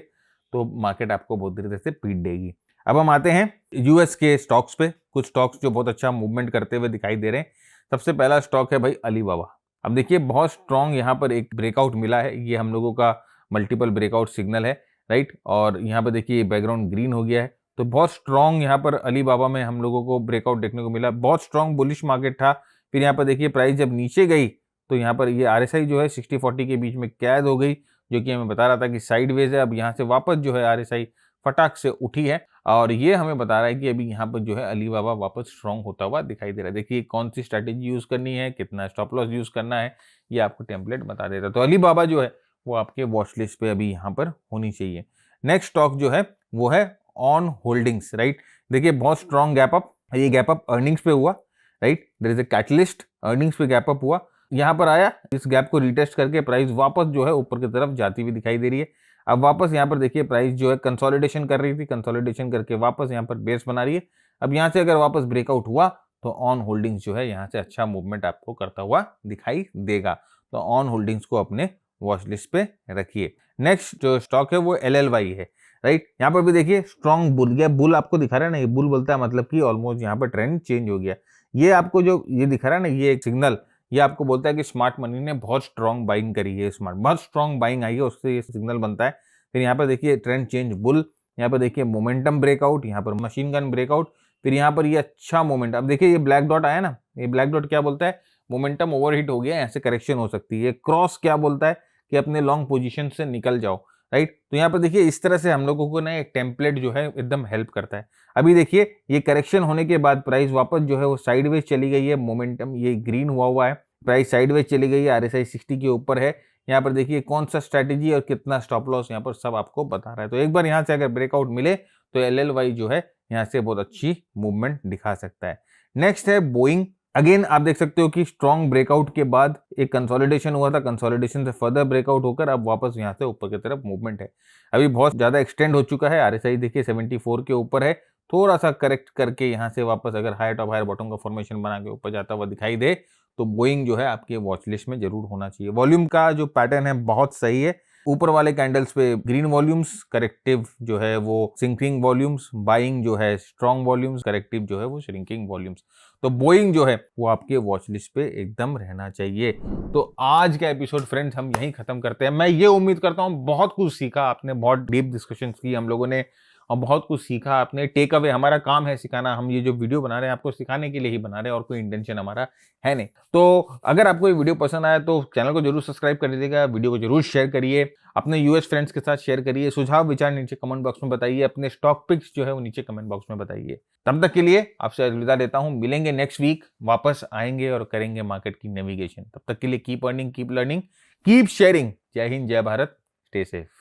तो मार्केट आपको बहुत देर से पीट देगी। अब हम आते हैं यूएस के स्टॉक्स पे, कुछ स्टॉक्स जो बहुत अच्छा मूवमेंट करते हुए दिखाई दे रहे हैं। सबसे पहला स्टॉक है भाई अलीबाबा। अब देखिए बहुत स्ट्रॉन्ग यहाँ पर एक ब्रेकआउट मिला है, ये हम लोगों का मल्टीपल ब्रेकआउट सिग्नल है, राइट, और यहाँ पर देखिए बैकग्राउंड ग्रीन हो गया है। तो बहुत स्ट्रॉन्ग यहाँ पर अलीबाबा में हम लोगों को ब्रेकआउट देखने को मिला, बहुत स्ट्रॉन्ग बुलिश मार्केट था। फिर यहाँ पर देखिए प्राइस जब नीचे गई तो यहाँ पर ये आरएसआई जो है 60-40 के बीच में कैद हो गई, जो कि हमें बता रहा था कि साइडवेज है। अब यहाँ से वापस जो है आरएसआई फटाक से उठी है और ये हमें बता रहा है कि अभी यहाँ पर जो है अलीबाबा वापस स्ट्रॉन्ग होता हुआ दिखाई दे रहा है। देखिए कौन सी स्ट्रैटेजी यूज करनी है, कितना स्टॉप लॉस यूज करना है, ये आपको टेम्पलेट बता देता है। तो अलीबाबा जो है वो आपके वॉच लिस्ट पे अभी यहाँ पर होनी चाहिए। नेक्स्ट स्टॉक जो है वो है ऑन होल्डिंग्स, राइट। देखिए बहुत स्ट्रॉन्ग गैप अप, ये गैप अप अर्निंग्स पे हुआ, right, there is a catalyst, earnings पे गैप अप हुआ, यहाँ पर आया, इस गैप को रिटेस्ट करके प्राइस वापस जो है ऊपर की तरफ जाती हुई दिखाई दे रही है। अब वापस यहाँ पर देखिए प्राइस जो है कंसोलिडेशन कर रही थी, कंसोलिडेशन करके वापस यहाँ पर बेस बना रही है। अब यहाँ से अगर वापस ब्रेकआउट हुआ तो ऑन होल्डिंग्स जो है यहाँ से अच्छा मूवमेंट आपको करता हुआ दिखाई देगा। तो ऑन होल्डिंग्स को अपने वॉच लिस्ट पे रखिए। नेक्स्ट जो स्टॉक है वो LLY है, राइट। यहाँ पर भी देखिए स्ट्रॉन्ग बुल गया, बुल आपको दिखा रहा है ना, ये बुल बोलता है मतलब कि ऑलमोस्ट यहाँ पर ट्रेंड चेंज हो गया। ये आपको जो ये दिखा रहा है ना, ये एक सिग्नल, ये आपको बोलता है कि स्मार्ट मनी ने बहुत स्ट्रॉन्ग बाइंग करी है, बहुत स्ट्रॉन्ग बाइंग आई है, उससे ये सिग्नल बनता है। फिर यहाँ पर देखिए ट्रेंड चेंज बुल, यहाँ पर देखिए मोमेंटम ब्रेकआउट, यहाँ पर मशीन गन ब्रेकआउट, फिर यहाँ पर ये अच्छा मोमेंट। अब देखिए ये ब्लैक डॉट आया ना, ये ब्लैक डॉट क्या बोलता है, मोमेंटम ओवरहीट हो गया, ऐसे करेक्शन हो सकती है। क्रॉस क्या बोलता है कि अपने लॉन्ग पोजीशन से निकल जाओ, राइट। तो यहाँ पर देखिए इस तरह से हम लोगों को ना एक टेम्पलेट जो है एकदम हेल्प करता है। अभी देखिए ये करेक्शन होने के बाद प्राइस वापस जो है वो साइडवेज चली गई है, मोमेंटम ये ग्रीन हुआ है, प्राइस साइडवेज चली गई है, आरएसआई 60 के ऊपर है। यहाँ पर देखिए कौन सा स्ट्रैटेजी और कितना स्टॉप लॉस यहाँ पर सब आपको बता रहा है। तो एक बार यहाँ से अगर ब्रेकआउट मिले तो LLY जो है यहाँ से बहुत अच्छी मूवमेंट दिखा सकता है। नेक्स्ट है बोइंग, अगेन आप देख सकते हो कि स्ट्रॉन्ग ब्रेकआउट के बाद एक कंसोलिडेशन हुआ था, कंसोलिडेशन से फर्दर ब्रेकआउट होकर अब वापस यहाँ से ऊपर की तरफ मूवमेंट है। अभी बहुत ज्यादा एक्सटेंड हो चुका है, आरएसआई देखिए 74 के ऊपर है, थोड़ा सा करेक्ट करके यहाँ से वापस अगर हायर टॉप हायर बॉटम का फॉर्मेशन बना के ऊपर जाता हुआ दिखाई दे तो बोइंग जो है आपके वॉच लिस्ट में जरूर होना चाहिए। वॉल्यूम का जो पैटर्न है बहुत सही है, ऊपर वाले कैंडल्स पे ग्रीन वॉल्यूम्स, करेक्टिव जो है वो सिंकिंग वॉल्यूम्स, बाइंग जो है स्ट्रॉन्ग वॉल्यूम्स, करेक्टिव जो है वो श्रिंकिंग वॉल्यूम्स। तो बोइंग जो है वो आपके वॉच लिस्ट पे एकदम रहना चाहिए। तो आज का एपिसोड फ्रेंड्स हम यहीं खत्म करते हैं। मैं ये उम्मीद करता हूँ बहुत कुछ सीखा आपने, बहुत डीप डिस्कशंस की हम लोगों ने और बहुत कुछ सीखा आपने। टेक अवे, हमारा काम है सिखाना, हम ये जो वीडियो बना रहे हैं आपको सिखाने के लिए ही बना रहे हैं और कोई इंटेंशन हमारा है नहीं। तो अगर आपको ये वीडियो पसंद आया तो चैनल को जरूर सब्सक्राइब कर दीजिएगा, वीडियो को जरूर शेयर करिए, अपने यूएस फ्रेंड्स के साथ शेयर करिए, सुझाव विचार नीचे कमेंट बॉक्स में बताइए, अपने स्टॉक पिक्स जो है वो नीचे कमेंट बॉक्स में बताइए। तब तक के लिए आपसे अलविदा लेता हूं, मिलेंगे नेक्स्ट वीक, वापस आएंगे और करेंगे मार्केट की नेविगेशन। तब तक के लिए keep earning, keep learning, keep sharing. जय हिंद, जय भारत, स्टे सेफ।